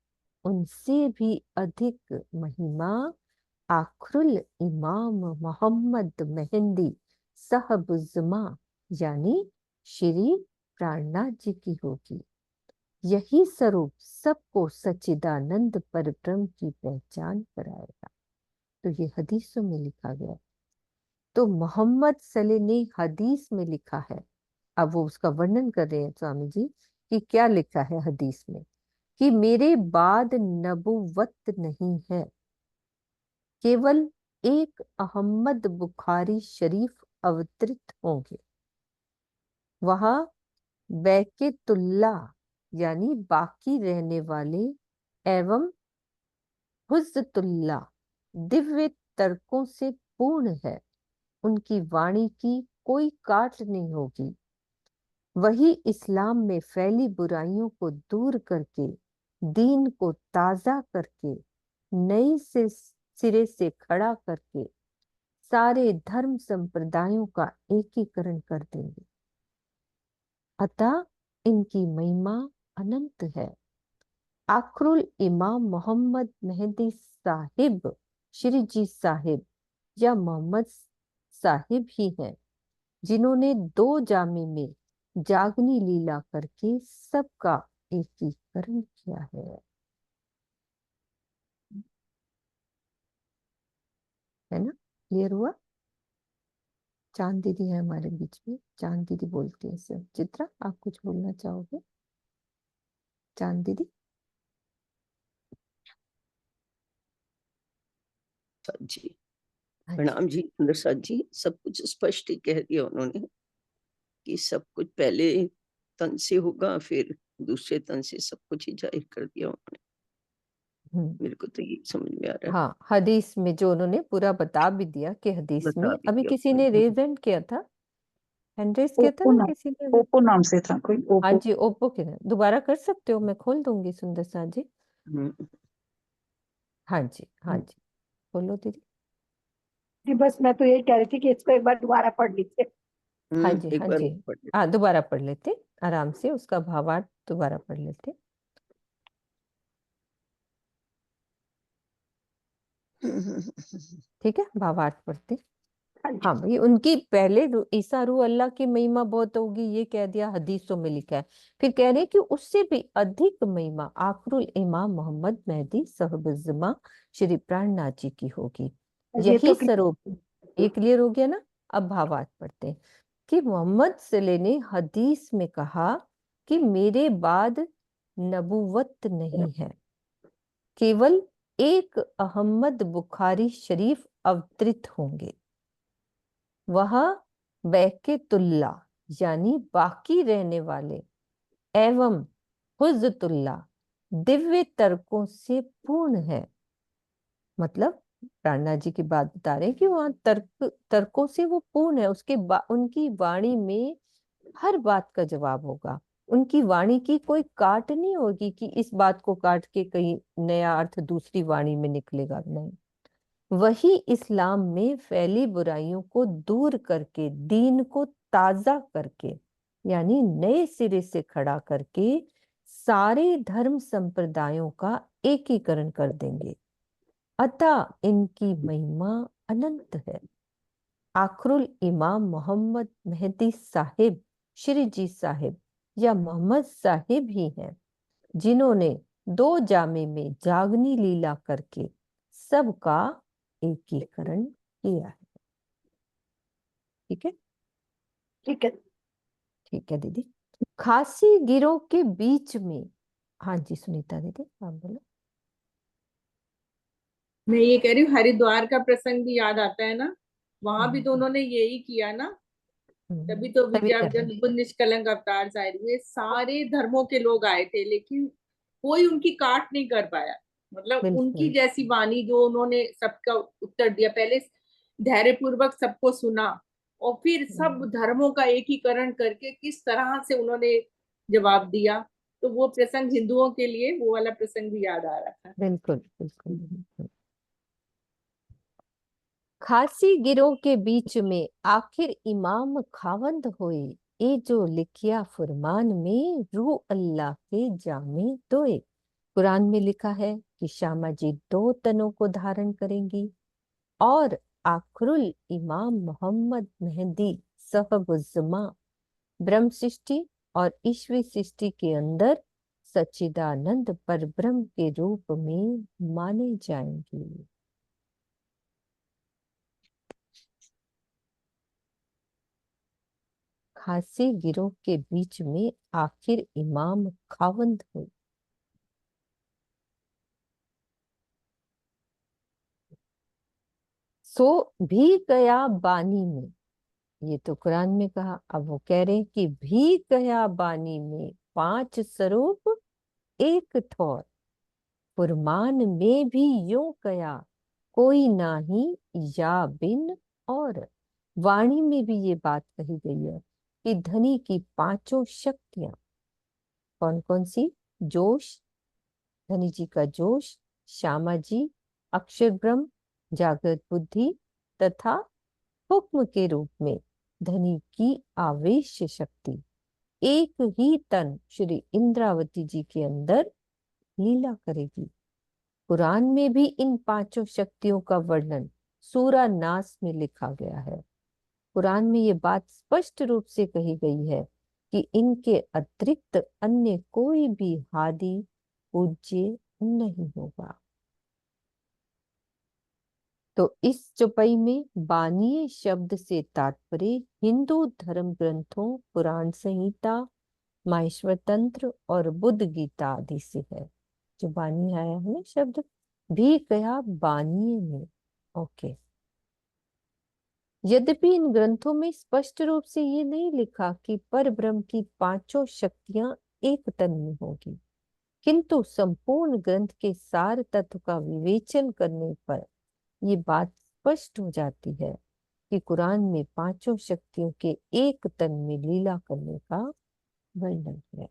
उनसे भी अधिक महिमा आखरुल इमाम मोहम्मद मेहंदी साहबुज़्ज़मा यानी श्री प्राणनाथ जी की होगी। यही स्वरूप सबको सच्चिदानंद परब्रह्म की पहचान कराएगा। तो ये हदीसों में लिखा गया। तो मोहम्मद सले ने हदीस में लिखा है, अब वो उसका वर्णन कर रहे हैं स्वामी जी कि क्या लिखा है हदीस में, कि मेरे बाद नबुवत नहीं है, केवल एक अहमद बुखारी शरीफ अवतरित होंगे। वहां बैकेतुल्ला यानी बाकी रहने वाले एवं हुज्जतुल्ला दिव्य तर्कों से पूर्ण है। उनकी वाणी की कोई काट नहीं होगी। वही इस्लाम में फैली बुराइयों को दूर करके दीन को ताजा करके नई से सिरे से खड़ा करके सारे धर्म संप्रदायों का एकीकरण कर देंगे। अतः इनकी महिमा अनंत है। आखरुल इमाम मोहम्मद मेहदी साहिब श्री जी साहिब या मोहम्मद साहिब ही हैं जिन्होंने 2 जामे में जागनी लीला करके सबका एकीकरण किया है ना? क्लियर हुआ? चांद दीदी है हमारे बीच में। चांद दीदी बोलती है सर। चित्रा, आप कुछ बोलना चाहोगे? चांद दीदी। जी हाँ जी। प्रणाम जी सुंदर साथ जी। सब कुछ स्पष्ट ही कह दिया उन्होंने कि सब कुछ पहले तन से होगा, फिर दूसरे तन से सब कुछ ही जाहिर कर दिया उन्होंने। मेरे को तो ये समझ में आ रहा है। हाँ, हदीस में जो उन्होंने पूरा बता भी दिया कि हदीस बता में भी अभी दिया किसी ने उन्होंने। रेज हैंड किया था, हैंड रेज किया था ओप्पो ना नाम, किसी ने? ओप्पो नाम से था कोई, हाँ ओप्पो। जी, ओप्पो के दोबारा कर सकते हो, मैं खोल दूंगी सुंदर सा जी। हम्म, हाँ जी, हाँ जी, बोलो दीदी। जी बस मैं तो यही कह रही थी कि इसको एक बार दोबारा पढ़ लीजिए। हाँ जी, एक हाँ बार जी। और पढ़ लेते। हाँ, दोबारा पढ़ लेते आराम से, उसका भावार्थ दोबारा पढ़ लेते। ठीक है, भावार्थ पढ़ते। हाँ जी। हाँ भाई, उनकी पहले ईसा रूह अल्लाह की महिमा बहुत होगी, ये कह दिया, हदीसों में लिखा है। फिर कह रहे हैं कि उससे भी अधिक महिमा आखरुल इमाम मोहम्मद मेहदी साहिब श्री प्राणनाथ जी की होगी। ये यही तो स्वरूप, ये क्लियर हो गया ना? अब भावार्थ पढ़ते हैं कि मोहम्मद सल्लल्लाहु अलैहि ने हदीस में कहा कि मेरे बाद नबूवत नहीं है, केवल एक अहमद बुखारी शरीफ अवतरित होंगे। वह बैकेतुल्ला यानी बाकी रहने वाले एवं हुज्जतुल्ला दिव्य तर्कों से पूर्ण है। मतलब प्राणनाथ जी की बात बता रहे हैं कि वहां तर्कों से वो पूर्ण है। उनकी वाणी में हर बात का जवाब होगा। उनकी वाणी की कोई काट नहीं होगी कि इस बात को काट के कहीं नया अर्थ दूसरी वाणी में निकलेगा, नहीं। वही इस्लाम में फैली बुराइयों को दूर करके दीन को ताजा करके यानी नए सिरे से खड़ा करके सारे धर्म संप्रदायों का एकीकरण कर देंगे। अतः इनकी महिमा अनंत है। आखरुल इमाम मोहम्मद मेहदी साहिब श्री जी साहिब या मोहम्मद साहिब ही हैं जिन्होंने 2 जामे में जागनी लीला करके सबका एकीकरण किया है। ठीक है? ठीक है। ठीक है दीदी। खासी गिरोह के बीच में, हाँ जी सुनीता दीदी आप बोलो। मैं ये कह रही हूँ हरिद्वार का प्रसंग भी याद आता है ना, वहां भी तो हम्म, उन्होंने यही किया ना। तभी तो तभी विद्या कर रहे विजन हैं। बुद्ध निष्कलंक अवतार साहिब में सारे धर्मों के लोग आए थे, लेकिन कोई उनकी काट नहीं कर पाया। मतलब उनकी बिल्कुल। जैसी वाणी जो उन्होंने सबका उत्तर दिया, पहले धैर्य पूर्वक सबको सुना और फिर सब धर्मों का एकीकरण करके किस तरह से उन्होंने जवाब दिया। तो वो प्रसंग हिंदुओं के लिए वो वाला प्रसंग भी याद आ रहा था। बिल्कुल बिल्कुल बिल्कुल। खासी गिरोह के बीच में आखिर इमाम खावंद होए, ए जो लिखिया फुरमान में रूह अल्लाह के जामे दोए। कुरान में लिखा है कि श्यामा जी 2 तनों को धारण करेंगी और आखरुल इमाम मोहम्मद मेहदी साहिब ब्रह्म सृष्टि और ईश्वरी सृष्टि के अंदर सच्चिदानंद पर ब्रह्म के रूप में माने जाएंगे। खासी गिरोह के बीच में आखिर इमाम खावंद हुए। सो भी गया बानी में ये तो कुरान में कहा। अब वो कह रहे हैं कि भी कया बानी में 5 स्वरूप एक ठौर, फुरमान में भी यूं कया कोई नाही या बिन और। वाणी में भी ये बात कही गई है कि धनी की 5 शक्तियां कौन कौन सी? जोश, धनी जी का जोश, श्यामा जी, अक्षर ब्रह्म, जागृत बुद्धि तथा हुक्म के रूप में धनी की आवेश शक्ति एक ही तन श्री इंद्रावती जी के अंदर लीला करेगी। कुरान में भी इन 5 शक्तियों का वर्णन सूरा नास में लिखा गया है। कुरान में ये बात स्पष्ट रूप से कही गई है कि इनके अतिरिक्त अन्य कोई भी हादी पूज्य नहीं होगा। तो इस चौपाई में बानीय शब्द से तात्पर्य हिंदू धर्म ग्रंथों, पुराण संहिता, माहेश्वर तंत्र और बुद्ध गीता आदि से है। जो बानी आया है ना शब्द, भी कया बानीय में। ओके। यद्यपि इन ग्रंथों में स्पष्ट रूप से ये नहीं लिखा कि पर ब्रह्म की 5 शक्तियां एक तन में होगी, किंतु संपूर्ण ग्रंथ के सार तत्व का विवेचन करने पर ये बात स्पष्ट हो जाती है कि कुरान में 5 शक्तियों के एक तन में लीला करने का वर्णन है।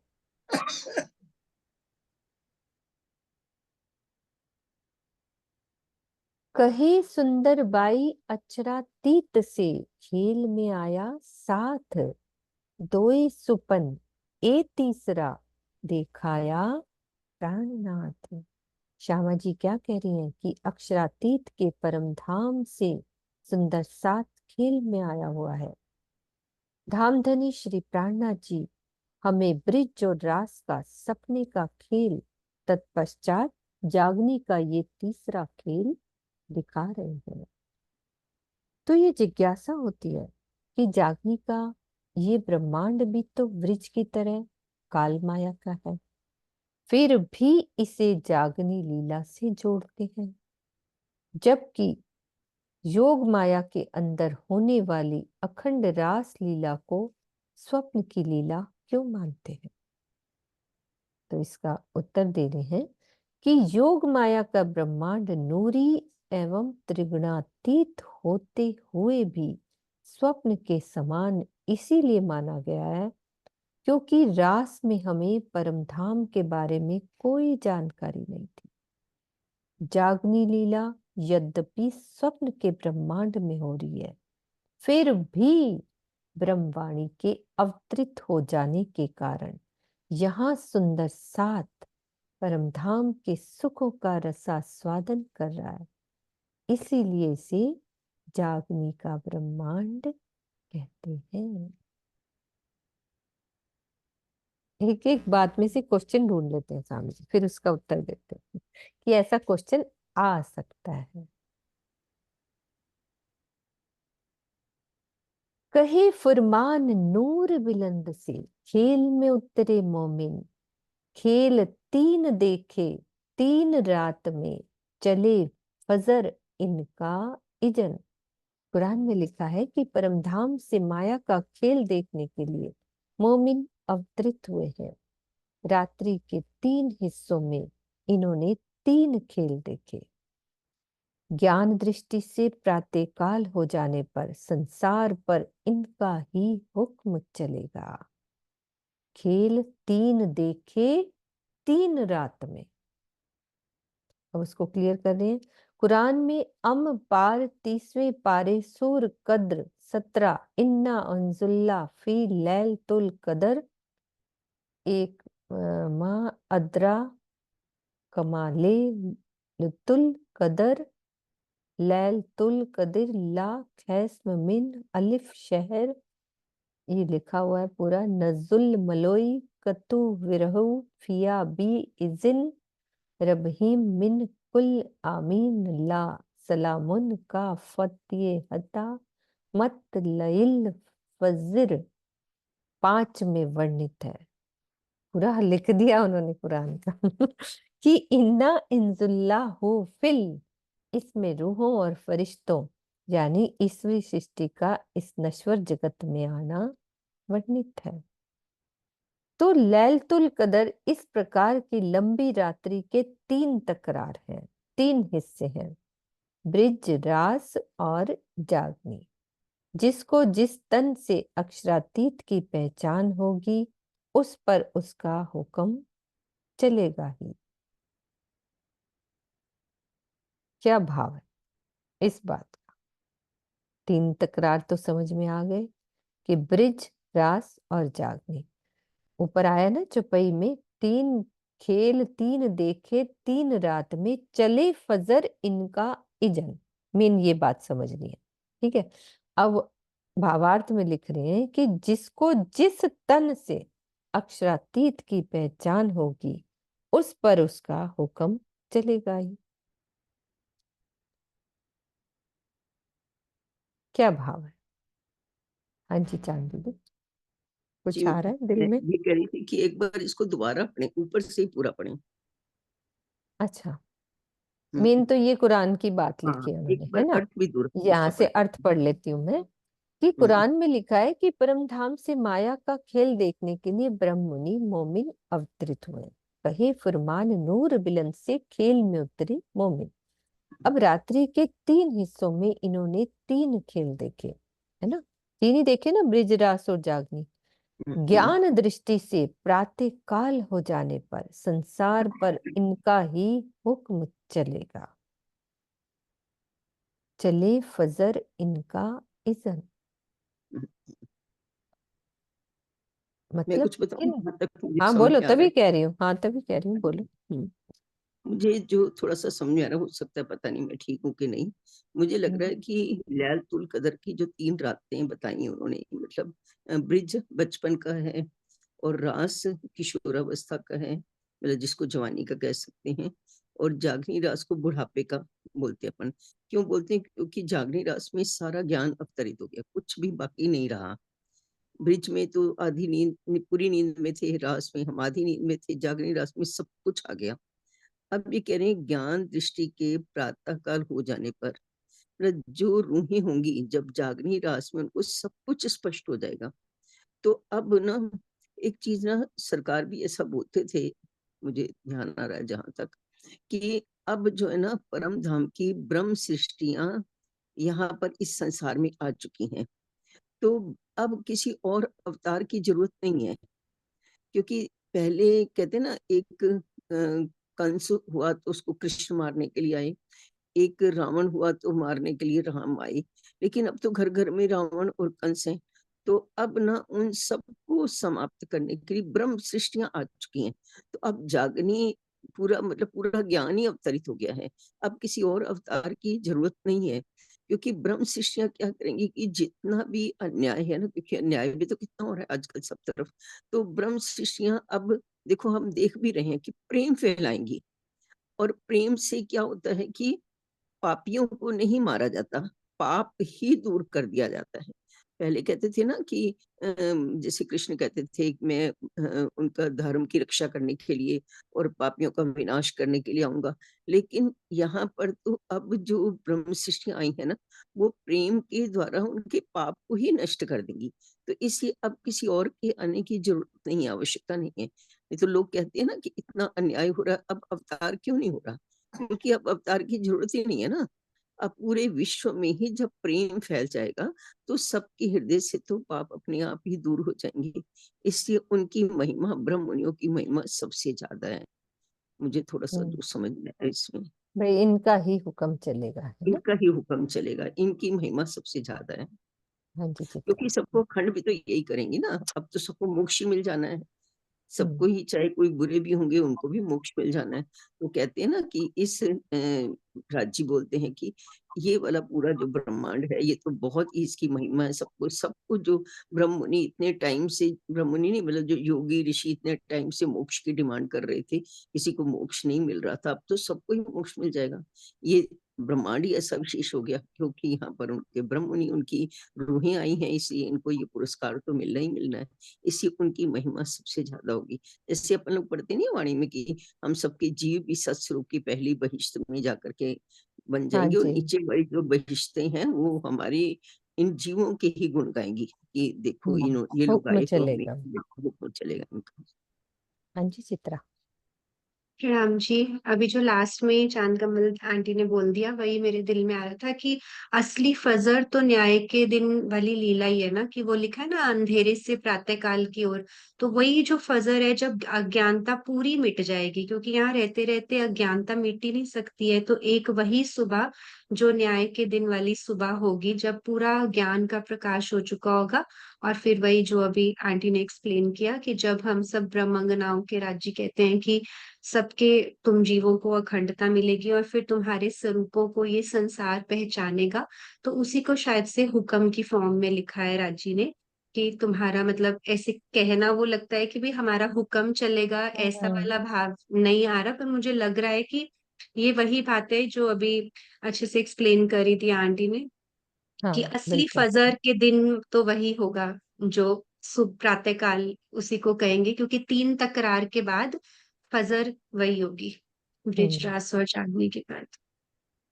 कहे सुंदर बाई अचरातीत से खेल में आया साथ, दोए सुपन ए तीसरा देखाया प्राणनाथ। श्यामा जी क्या कह रही हैं कि अक्षरातीत के परम धाम से सुंदर साथ खेल में आया हुआ है। धामधनी श्री प्राणनाथ जी हमें ब्रिज और रास का सपने का खेल, तत्पश्चात जागने का ये तीसरा खेल दिखा रहे हैं। तो ये जिज्ञासा होती है कि जागने का ये ब्रह्मांड भी तो ब्रिज की तरह काल माया का है, फिर भी इसे जागनी लीला से जोड़ते हैं, जबकि योग माया के अंदर होने वाली अखंड रास लीला को स्वप्न की लीला क्यों मानते हैं? तो इसका उत्तर दे रहे हैं कि योग माया का ब्रह्मांड नूरी एवं त्रिगुणातीत होते हुए भी स्वप्न के समान इसीलिए माना गया है क्योंकि रास में हमें परमधाम के बारे में कोई जानकारी नहीं थी। जागनी लीला यद्यपि स्वप्न के ब्रह्मांड में हो रही है, फिर भी ब्रह्मवाणी के अवतरित हो जाने के कारण यहाँ सुंदर साथ परमधाम के सुखों का रसास्वादन कर रहा है। इसीलिए इसे जागनी का ब्रह्मांड कहते हैं। एक एक बात में से क्वेश्चन ढूंढ लेते हैं स्वामी जी, फिर उसका उत्तर देते हैं कि ऐसा क्वेश्चन आ सकता है। कहे फुरमान नूर बुलंद से खेल में उतरे मोमिन, खेल 3 देखे 3 रात में चले फजर इनका इजन। कुरान में लिखा है कि परमधाम से माया का खेल देखने के लिए मोमिन अवतरित हुए हैं। रात्रि के 3 हिस्सों में इन्होंने 3 खेल देखे। ज्ञान दृष्टि से प्रातःकाल हो जाने पर संसार पर इनका ही हुक्म चलेगा। खेल 3 देखे 3 रात में। अब उसको क्लियर कर रहे हैं। कुरान में अम पार 30वें पारे सूर कद्र 17 इन्ना अंजुल्ला फी लैल तुल कदर एक माँ अदरा कमाले लुतुल कदर लैल तुल कदर ला खैस्म मिन अलिफ शहर, ये लिखा हुआ है पूरा। नजुल मलोई कतु विरहु फिया बी इजिन रबहीम मिन कुल आमीन ला सलामुन का फतिये हता मत लइल फजिर 5 में वर्णित है। पूरा लिख दिया उन्होंने कुरान का कि इन्ना इंजुल्ला हो फिल, इसमें रूहों और फरिश्तों यानी ईश्वरी सृष्टि का इस नश्वर जगत में आना वर्णित है। तो लैलतुल कदर इस प्रकार की लंबी रात्रि के 3 तकरार हैं, 3 हिस्से हैं, ब्रिज, रास और जागनी। जिसको जिस तन से अक्षरातीत की पहचान होगी उस पर उसका हुक्म चलेगा ही। क्या भाव है इस बात का? 3 तकरार तो समझ में आ गए कि ब्रिज, रास और जागनी। ऊपर आया ना चौपाई में, 3 खेल 3 देखे 3 रात में, चले फजर इनका इजन। मेन ये बात समझनी है, ठीक है। अब भावार्थ में लिख रहे हैं कि जिसको जिस तन से अक्षरातीत की पहचान होगी उस पर उसका हुक्म चलेगा ही। क्या भाव है? हाँ जी चांदी, कुछ जी आ रहा है दिल मैं में? ये कह रही थी कि एक बार इसको दोबारा पढ़ें, ऊपर से ही पूरा पढ़ें। अच्छा, हम्म, मेन तो ये कुरान की बात हाँ लिखी है एक उन्होंने, बार है ना। अर्थ भी दूर यहाँ उसका से पढ़ें। अर्थ पढ़ लेती हूँ मैं कि हम्म, कुरान में लिखा है कि परम धाम से माया का खेल देखने के लिए ब्रह्म मुनि मोमिन अवतरित हुए। कहे फुरमान नूर बिलंद से खेल में उतरे मोमिन। अब रात्रि के 3 हिस्सों में इन्होंने 3 खेल देखे, है ना। 3 ही देखे ना, ब्रिज, रास और जागनी। हम्म, ज्ञान दृष्टि से प्रातः काल हो जाने पर संसार पर इनका ही हुक्म चलेगा। चले फजर इनका इज़न। हम्म। मैं मतलब कुछ बताऊं किन? जहाँ तक मुझे हाँ समझ बोलो, में आ रहा तभी है। कह रही हूँ, हाँ तभी कह रही हूँ, बोलो। मुझे जो थोड़ा सा समझ में आ रहा है, हो सकता है पता नहीं मैं ठीक हूँ कि नहीं, मुझे लग रहा है हम्म, कि लैलतुल कदर की जो 3 रातें बताई उन्होंने, मतलब ब्रिज बचपन का है, और रास किशोरावस्था का है, मतलब जिसको जवानी का कह सकते हैं, और जागनी रास को बुढ़ापे का बोलते हैं अपन। क्यों बोलते हैं? क्योंकि जागनी रास में सारा ज्ञान अवतरित हो गया, कुछ भी बाकी नहीं रहा। ब्रिज में तो आधी नींद, पूरी नींद में थे, रास में हम आधी नींद में थे, जागनी रास में सब कुछ आ गया। अब ये कह रहे हैं ज्ञान दृष्टि के प्रातः काल हो जाने पर, मतलब जो रूहें होंगी जब जागनी रास में, उनको सब कुछ स्पष्ट हो जाएगा। तो अब ना एक चीज ना, सरकार भी ऐसा बोलते थे, मुझे ध्यान आ रहा है जहां तक, कि अब जो है ना परम धाम की ब्रह्म सृष्टियां यहाँ पर इस संसार में आ चुकी हैं। तो अब किसी और अवतार की जरूरत नहीं है, क्योंकि पहले कहते ना, एक कंस हुआ तो उसको कृष्ण मारने के लिए आए, एक रावण हुआ तो मारने के लिए राम आए, लेकिन अब तो घर घर में रावण और कंस हैं। तो अब ना उन सबको समाप्त करने के लिए ब्रह्म सृष्टियां आ चुकी हैं। तो अब जागनी पूरा, मतलब पूरा ज्ञान ही अवतरित हो गया है। अब किसी और अवतार की जरूरत नहीं है, क्योंकि ब्रह्म सृष्टियां क्या करेंगी कि जितना भी अन्याय है ना, क्योंकि अन्याय भी तो कितना हो रहा है आजकल सब तरफ, तो ब्रह्म सृष्टियां अब देखो, हम देख भी रहे हैं कि प्रेम फैलाएंगी। और प्रेम से क्या होता है कि पापियों को नहीं मारा जाता, पाप ही दूर कर दिया जाता है। पहले कहते थे ना कि जैसे कृष्ण कहते थे कि मैं उनका धर्म की रक्षा करने के लिए और पापियों का विनाश करने के लिए आऊंगा। लेकिन यहाँ पर तो अब जो ब्रह्म सृष्टि आई है ना, वो प्रेम के द्वारा उनके पाप को ही नष्ट कर देंगी। तो इसलिए अब किसी और के आने की जरूरत नहीं है, आवश्यकता नहीं है। नहीं तो लोग कहते हैं ना कि इतना अन्याय हो रहा है, अब अवतार क्यों नहीं हो रहा? क्योंकि अब अवतार की जरूरत ही नहीं है ना। अब पूरे विश्व में ही जब प्रेम फैल जाएगा, तो सबके हृदय से तो पाप अपने आप ही दूर हो जाएंगे। इसलिए उनकी महिमा, ब्रह्म मुनियों की महिमा सबसे ज्यादा है। मुझे थोड़ा सा हम्म। जो समझ में आया इसमें, भाई इनका ही हुक्म चलेगा, है ना। इनका ही हुक्म चलेगा, इनकी महिमा सबसे ज्यादा है। हाँ जी चित्रा। क्योंकि सबको खंड भी तो यही करेंगी ना, अब तो सबको मोक्ष ही मिल जाना है। सबको हम्म। ही, चाहे कोई बुरे भी होंगे उनको भी मोक्ष मिल जाना है। तो कहते हैं ना कि इस राजी बोलते हैं कि ये वाला पूरा जो ब्रह्मांड है, ये तो बहुत ही इसकी महिमा है। सबको सबको जो ब्रह्म मुनि इतने टाइम से, ब्रह्म मुनि नहीं मतलब जो योगी ऋषि इतने टाइम से मोक्ष की डिमांड कर रहे थे, किसी को मोक्ष नहीं मिल रहा था, अब तो सबको ही मोक्ष मिल जाएगा। ये ब्रह्मांड ही ऐसा विशेष हो गया, क्योंकि यहाँ पर उनके ब्रह्म मुनि, उनकी रूहें आई हैं, इसलिए इनको ये पुरस्कार तो मिलना ही मिलना है। इससे उनकी महिमा सबसे ज्यादा होगी। जैसे अपन लोग पढ़ते नहीं वाणी में कि हम सबके जीव भी सत्स्वरूप की पहली बहिश्त में जाकर के बन हाँ जाएंगी, और जी। नीचे वाली जो बहिश्ते हैं वो हमारी इन जीवों के ही गुण गाएंगी कि देखो ये लोग हुक्म आए तो हमें चलेगा। देखो हुक्म चलेगा इनका। हाँ जी चित्रा। राम जी, अभी जो लास्ट में चांद कमल आंटी ने बोल दिया वही मेरे दिल में आ रहा था कि असली फजर तो न्याय के दिन वाली लीला ही है ना, कि वो लिखा है ना, अंधेरे से प्रातःकाल की ओर। तो वही जो फजर है जब अज्ञानता पूरी मिट जाएगी, क्योंकि यहाँ रहते रहते अज्ञानता मिट ही नहीं सकती है। तो एक वही सुबह जो न्याय के दिन वाली सुबह होगी, जब पूरा ज्ञान का प्रकाश हो चुका होगा। और फिर वही जो अभी आंटी ने एक्सप्लेन किया कि जब हम सब ब्रह्मंगनाओं के राज्य कहते हैं कि सबके तुम जीवों को अखंडता मिलेगी और फिर तुम्हारे स्वरूपों को ये संसार पहचानेगा। तो उसी को शायद से हुक्म की फॉर्म में लिखा है राजी ने, कि तुम्हारा मतलब ऐसे कहना वो लगता है कि भाई हमारा हुक्म चलेगा, ऐसा वाला भाव नहीं आ रहा, पर मुझे लग रहा है कि ये वही बात है जो अभी अच्छे से एक्सप्लेन करी थी आंटी ने, हाँ कि असली बिल्कुल। फजर के दिन तो वही होगा जो सुबह प्रातःकाल उसी को कहेंगे, क्योंकि 3 तकरार के बाद फजर वही होगी, बृजरास और चांदनी के बाद।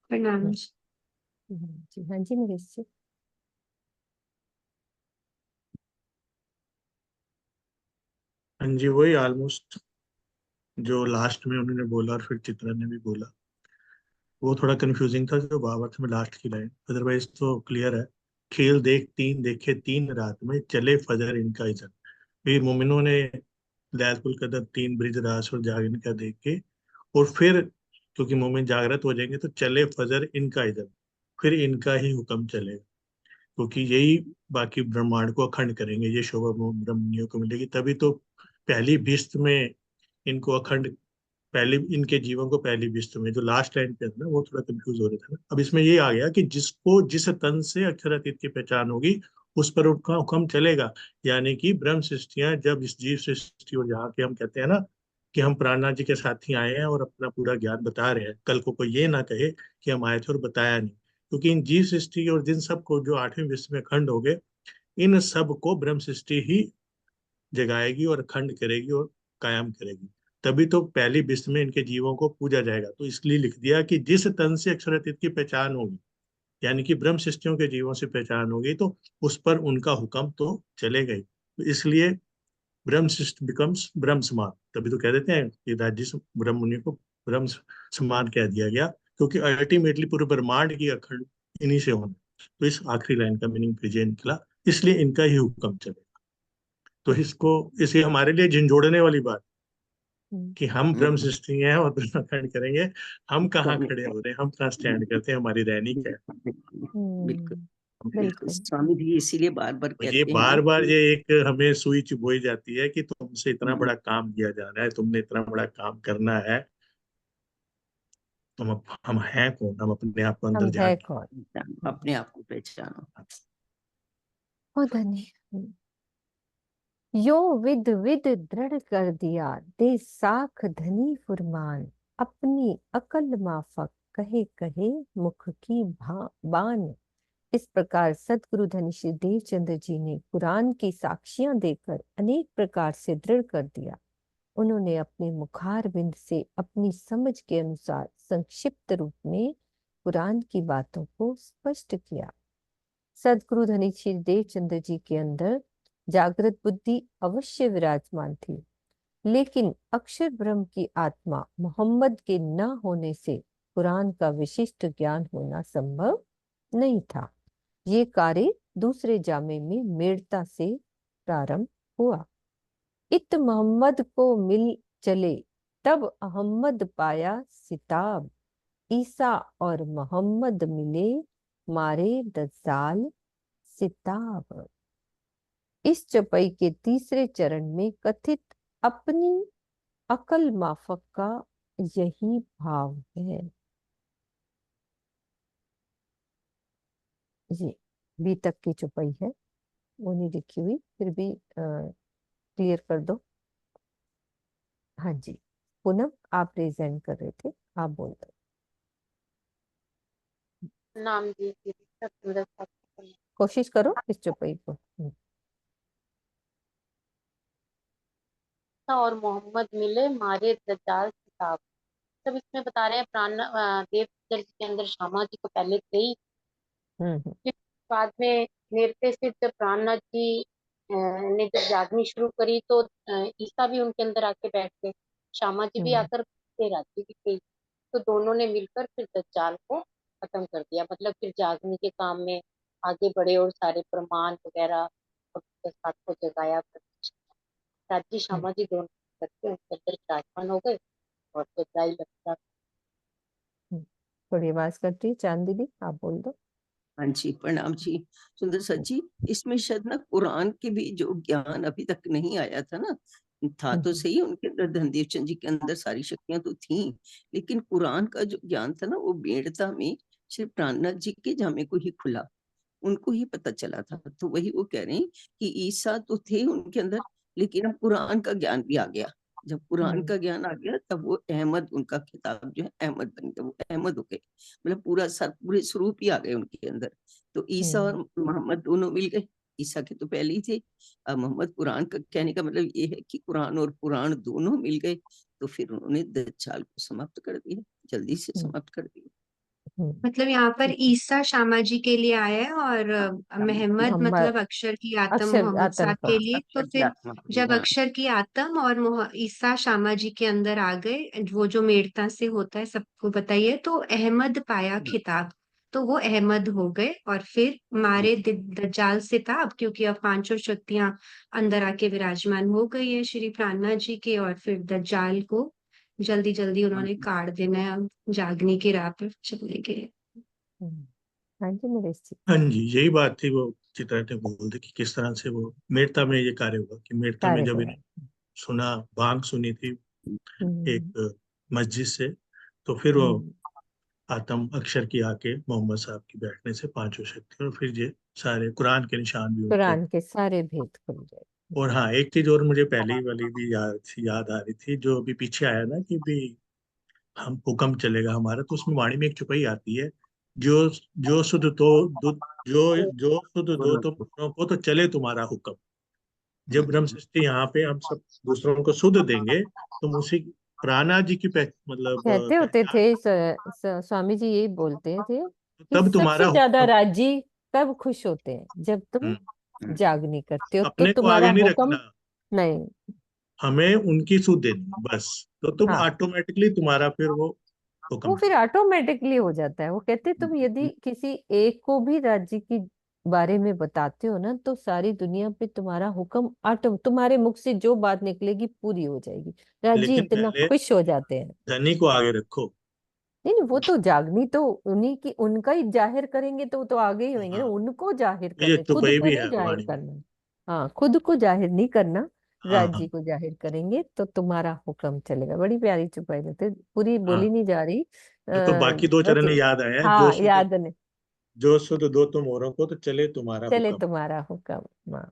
प्रणाम जी। जी हाँ जी नरेश जी। हाँ जी, वही ऑलमोस्ट जो लास्ट में उन्होंने बोला और फिर चित्रा ने भी बोला, वो थोड़ा कंफ्यूजिंग था जो भावार्थ में लास्ट की लाइन, अदरवाइज तो क्लियर है। खेल देख तीन देखे तीन रात में, चले फजर इनका इधर। फिर मोमिनों ने लैलतुल कदर तीन ब्रिज रास और जागने का देख के, और फिर क्योंकि मोमिन जागृत हो जाएंगे तो चले फजर इनका इधर, फिर इनका ही हुक्म चलेगा, क्योंकि यही बाकी ब्रह्मांड को अखंड करेंगे, ये शोभा ब्रह्मनियों को मिलेगी। तभी तो पहली बिस्त में इनको अखंड, पहले इनके जीवन को पहली बिस्त में, जो लास्ट लाइन पे था ना वो थोड़ा कंफ्यूज हो रहा था ना। अब इसमें ये आ गया कि जिसको जिस तन से अक्षरातीत की पहचान होगी उस पर उनका हुक्म चलेगा। यानी कि ब्रह्म सृष्टियां जब इस जीव सृष्टि, और जहाँ के हम कहते हैं ना कि हम प्राणनाथ जी के साथ ही आए हैं और अपना पूरा ज्ञान बता रहे हैं, कल को कोई ये ना कहे कि हम आए थे और बताया नहीं। क्योंकि इन जीव सृष्टि और जिन सबको जो आठवीं विश्व में खंड हो गए, इन सब को ब्रह्म सृष्टि ही जगाएगी और खंड करेगी और कायम करेगी। तभी तो पहली विश्व में इनके जीवों को पूजा जाएगा। तो इसलिए लिख दिया कि जिस तन से अक्षरातीत की पहचान होगी, यानी कि ब्रह्म सृष्टियों के जीवों से पहचान होगी, तो उस पर उनका हुक्म तो चलेगा ही। तो इसलिए ब्रह्म सृष्टि बिकम्स ब्रह्म समान। तभी तो कह देते हैं कि राज्य ब्रह्म मुनि को ब्रह्म समान कह दिया गया, क्योंकि अल्टीमेटली पूरे ब्रह्मांड की अखंड इन्हीं से होना। तो इस आखिरी लाइन का मीनिंग फिर ये निकला, इसलिए इनका ही हुक्म चलेगा। तो इसको, इसे हमारे लिए झंझोड़ने वाली बात कि हम ब्रह्म सृष्टि हैं और ब्रह्म खंड करेंगे, हम कहाँ खड़े हो रहे हैं, हम कहाँ स्टैंड करते हैं, हमारी रहनी क्या है। बिल्कुल बिल्कुल। स्वामी जी इसीलिए बार बार और ये कहते हैं ना बार बार कि ये एक हमें सुई चुभोई जाती है कि तुमसे इतना बड़ा काम दिया जा रहा है, तुमने इतना बड़ा काम करना है। हम हैं कौन, हम अपने आप को अंदर हम है झांक कौन। अपने आप को पहचानो। ओ धनी। यो विद विद दृढ़ कर दिया, दे साख धनी फुरमान, अपनी अकल माफक कहे कहे मुख की बान। इस प्रकार सदगुरु धनी श्री देवचंद्र जी ने कुरान की साक्षियां देकर अनेक प्रकार से दृढ़ कर दिया। उन्होंने अपने मुखार बिंद से अपनी समझ के अनुसार संक्षिप्त रूप में कुरान की बातों को स्पष्ट किया। सदगुरु धनी श्री देवचंद्र जी के अंदर जागृत बुद्धि अवश्य विराजमान थी, लेकिन अक्षर ब्रह्म की आत्मा मोहम्मद के न होने से कुरान का विशिष्ट ज्ञान होना संभव नहीं था। ये कार्य दूसरे जामे में मेड़ता से प्रारंभ हुआ। इत मोहम्मद को मिल चले, तब अहम्मद पाया सिताब, ईसा और मोहम्मद मिले, मारे दज्जाल सिताब। इस चौपाई के तीसरे चरण में कथित अपनी अकल माफक का यही भाव है। ये बी तक की चौपाई है, वो नहीं लिखी हुई, फिर भी क्लियर कर दो। हाँ जी पूनम, आप प्रेजेंट कर रहे थे, आप बोल दो। नाम दीजिए सब सुंदर सा। कोशिश करो इस चौपाई को। और मोहम्मद मिले मारे दज्जाल किताब। मतलब इसमें बता रहे हैं देव जल के अंदर श्यामा जी को पहले थे ही, हम्म। फिर बाद में नेरते से जब प्राणनाथ जी ने जब जागनी शुरू करी तो ईसा भी उनके अंदर आके बैठ गए, श्यामा जी भी हम्म। आकर राज्य भी थे, तो दोनों ने मिलकर फिर दज्जाल को खत्म कर दिया। मतलब फिर जागने के काम में आगे बढ़े और सारे प्रमाण वगैरह सबके साथ को जगाया। राज्य श्यामा जी दोनों करके उनके अंदर विराजमान हो गए और दज्जाल लगता। हम्म। थोड़ी आवाज करती है चांद दीदी, आप बोल दो। हाँ जी, प्रणाम जी। सुंदर सर जी, इसमें शायद ना कुरान के भी जो ज्ञान अभी तक नहीं आया था ना, था तो सही, उनके अंदर धनदेव चंद जी के अंदर सारी शक्तियां तो थी, लेकिन कुरान का जो ज्ञान था ना वो बेड़ता में सिर्फ प्राणनाथ जी के जामे को ही खुला, उनको ही पता चला था। तो वही वो कह रहे हैं कि ईसा तो थे उनके अंदर, लेकिन अब कुरान का ज्ञान भी आ गया। जब कुरान का ज्ञान आ गया तब वो अहमद, उनका खिताब जो है अहमद बन गया, वो अहमद हो गए, मतलब पूरे स्वरूप ही आ गए उनके अंदर। तो ईसा और मोहम्मद दोनों मिल गए। ईसा के तो पहले ही थे, अब मोहम्मद। कुरान का कहने का मतलब ये है कि कुरान और पुराण दोनों मिल गए, तो फिर उन्होंने दज्जाल को समाप्त कर दिया, जल्दी से समाप्त कर दिया। मतलब यहाँ पर ईसा श्यामा जी के लिए आया है और महमद मोहम्मद मतलब अक्षर की आत्म अक्षर मोहम्मद आतम साहब का। के लिए। तो अक्षर की फिर आत्मा के लिए, जब हाँ। अक्षर की आत्म और ईसा श्यामा जी के अंदर आ गए, वो जो मेड़ता से होता है सबको बताइए, तो अहमद पाया खिताब, तो वो अहमद हो गए। और फिर मारे दज्जाल से ताब, क्योंकि अब पांचों शक्तियां अंदर आके विराजमान हो गई है श्री प्राणनाथ जी के, और फिर दज्जाल को जल्दी जल्दी उन्होंने काट देना है अब जागने की राह पे चलने के लिए। हाँ जी मेरे हाँ जी, यही बात थी, वो चित्रा ने बोल दी कि किस तरह से वो मेड़ता में ये कार्य हुआ, कि मेड़ता में कार्य जब हुआ। इन्होंने सुना, भांग सुनी थी हम्म। एक मस्जिद से, तो फिर वो हम्म। आत्म अक्षर की आके मोहम्मद साहब की बैठने से पांचों शक्ति, और फिर ये सारे कुरान के निशान भी उनको। कुरान के सारे भेद खुल गए। और हाँ, एक चीज और मुझे पहली वाली भी याद आ रही थी, जो अभी पीछे आया ना कि भी हम हुक्म चलेगा हमारा, तो उसमें वाणी में एक चौपाई आती है, जो जो सुध तो जो सुध दो तुम दोनों को तो चले तुम्हारा हुक्म। जब ब्रह्म सृष्टि यहाँ पे हम सब दूसरों को सुध देंगे, तुम उसी प्राणा जी की मतलब कहते होते पहचान, थे स्वामी जी यही बोलते थे कि तब तुम्हारा सबसे ज्यादा हुक्म। राजी कब खुश होते हैं, जब तुम हम्म, जागनी करते हो तो अपने को तुम्हारा आगे नहीं हुक्म। रखना, नहीं। हमें उनकी सुध देनी बस, तो तुम हाँ, ऑटोमेटिकली तुम्हारा फिर वो वो हुक्म फिर चलेगा। ऑटोमेटिकली हो जाता है। वो कहते तुम यदि किसी एक को भी राज्य की बारे में बताते हो ना, तो सारी दुनिया पे तुम्हारा हुक्म ऑटो, तुम्हारे मुख से जो बात निकलेगी पूरी हो जाएगी। राज्य लेकिन इतना पहले खुश हो जाते हैं। धनी को आगे रखो। नहीं नहीं, वो तो जागनी तो उन्हीं की, उनका ही जाहिर करेंगे तो वो तो आगे ही होंगे ना, हाँ, उनको जाहिर ये करने, खुद चौपाई को भी नहीं है जाहिर वाणी में। करना। हाँ, खुद को जाहिर नहीं करना, हाँ हाँ, राज्य को जाहिर करेंगे तो तुम्हारा हुक्म चलेगा। बड़ी प्यारी चुपाई लगती, पूरी हाँ। बोली नहीं जा रही। मेरे को बाकी दो बस चरण याद आए हैं, हाँ, याद नहीं। जो सुध दो तुम औरों को तो चले तुम्हारा चले हुक्म। तुम्हारा हुक्म। हाँ,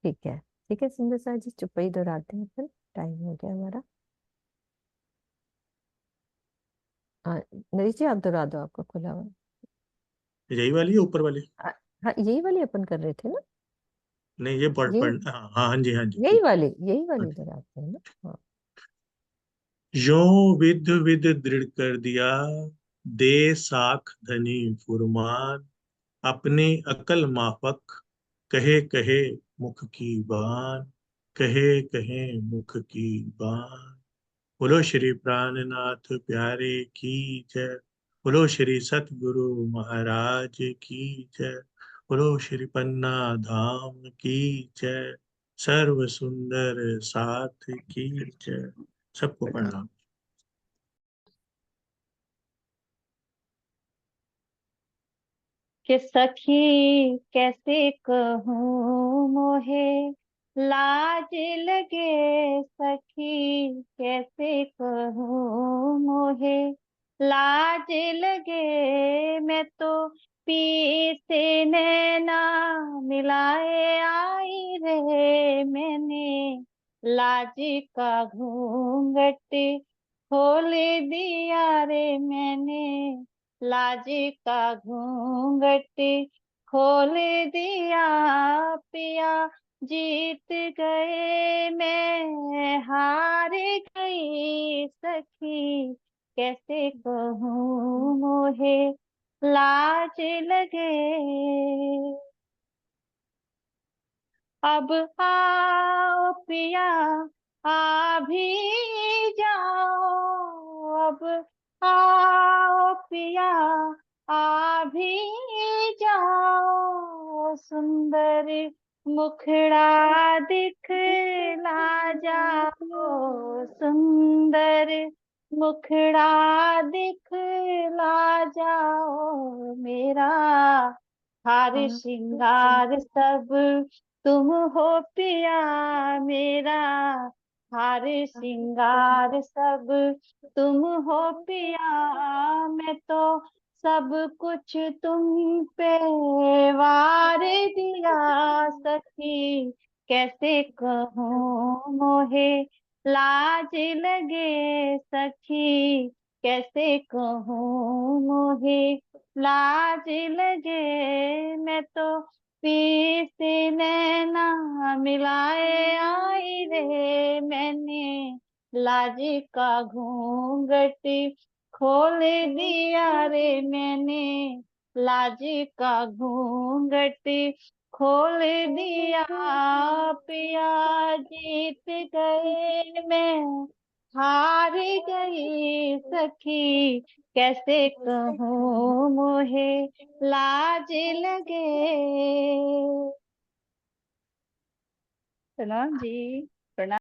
ठीक है। ठीक है सुंदर सा जी, चुपई दोहराते हैं फिर, टाइम हो गया हमारा। हाँ नरेश जी, आप दोहरा दो, आपका खुला हुआ। यही वाली है ऊपर वाली? हाँ, यही वाली अपन कर रहे थे ना। नहीं, ये यही हाँ हाँ हाँ जी, हाँ जी, यही ठीक। वाली यही हाँ वाली जी। दोहराते हैं ना। हाँ। यो विद विद दृढ़ कर दिया, दे साख धनी फुरमान, अपनी अकल माफक, कहे कहे मुख की बान, कहे कहे मुख की बान। बोलो श्री प्राणनाथ प्यारे की जय, बोलो श्री सतगुरु महाराज की जय, बोलो श्री पन्ना धाम की जय, सर्व सुंदर साथ की जय। सबको प्रणाम। कि सखी कैसे कहूँ मोहे लाज लगे, सखी कैसे कहूँ मोहे लाज लगे। मैं तो पी से नैना मिलाए आई रहे, मैंने लाज का घूंघट खोल दिया रे, मैंने लाज का घूंघट खोल दिया। पिया जीत गए मैं हार गई, गई सखी, कैसे कहूँ मोहे लाज लगे। अब आओ पिया आ भी जाओ, अब आओ पिया आ भी जाओ, सुंदर मुखड़ा दिखला जाओ, सुंदर मुखड़ा दिखला जाओ, मेरा हार श्रृंगार सब तुम हो पिया, मेरा हार श्रृंगार सब तुम हो पिया, मैं तो सब कुछ तुम पे वार दिया सखी, कैसे कहूँ मोहे लाज लगे सखी, कैसे कहूँ मोहे लाज लगे। मैं तो पी से नैना मिलाए आई रे, मैंने लाज का घूंघट खोल दिया रे, मैंने लाज का घूंघट खोल दिया, पिया जीत गए मैं हार गई सखी, कैसे कहूँ मोहे लाज लगे। सलाम जी।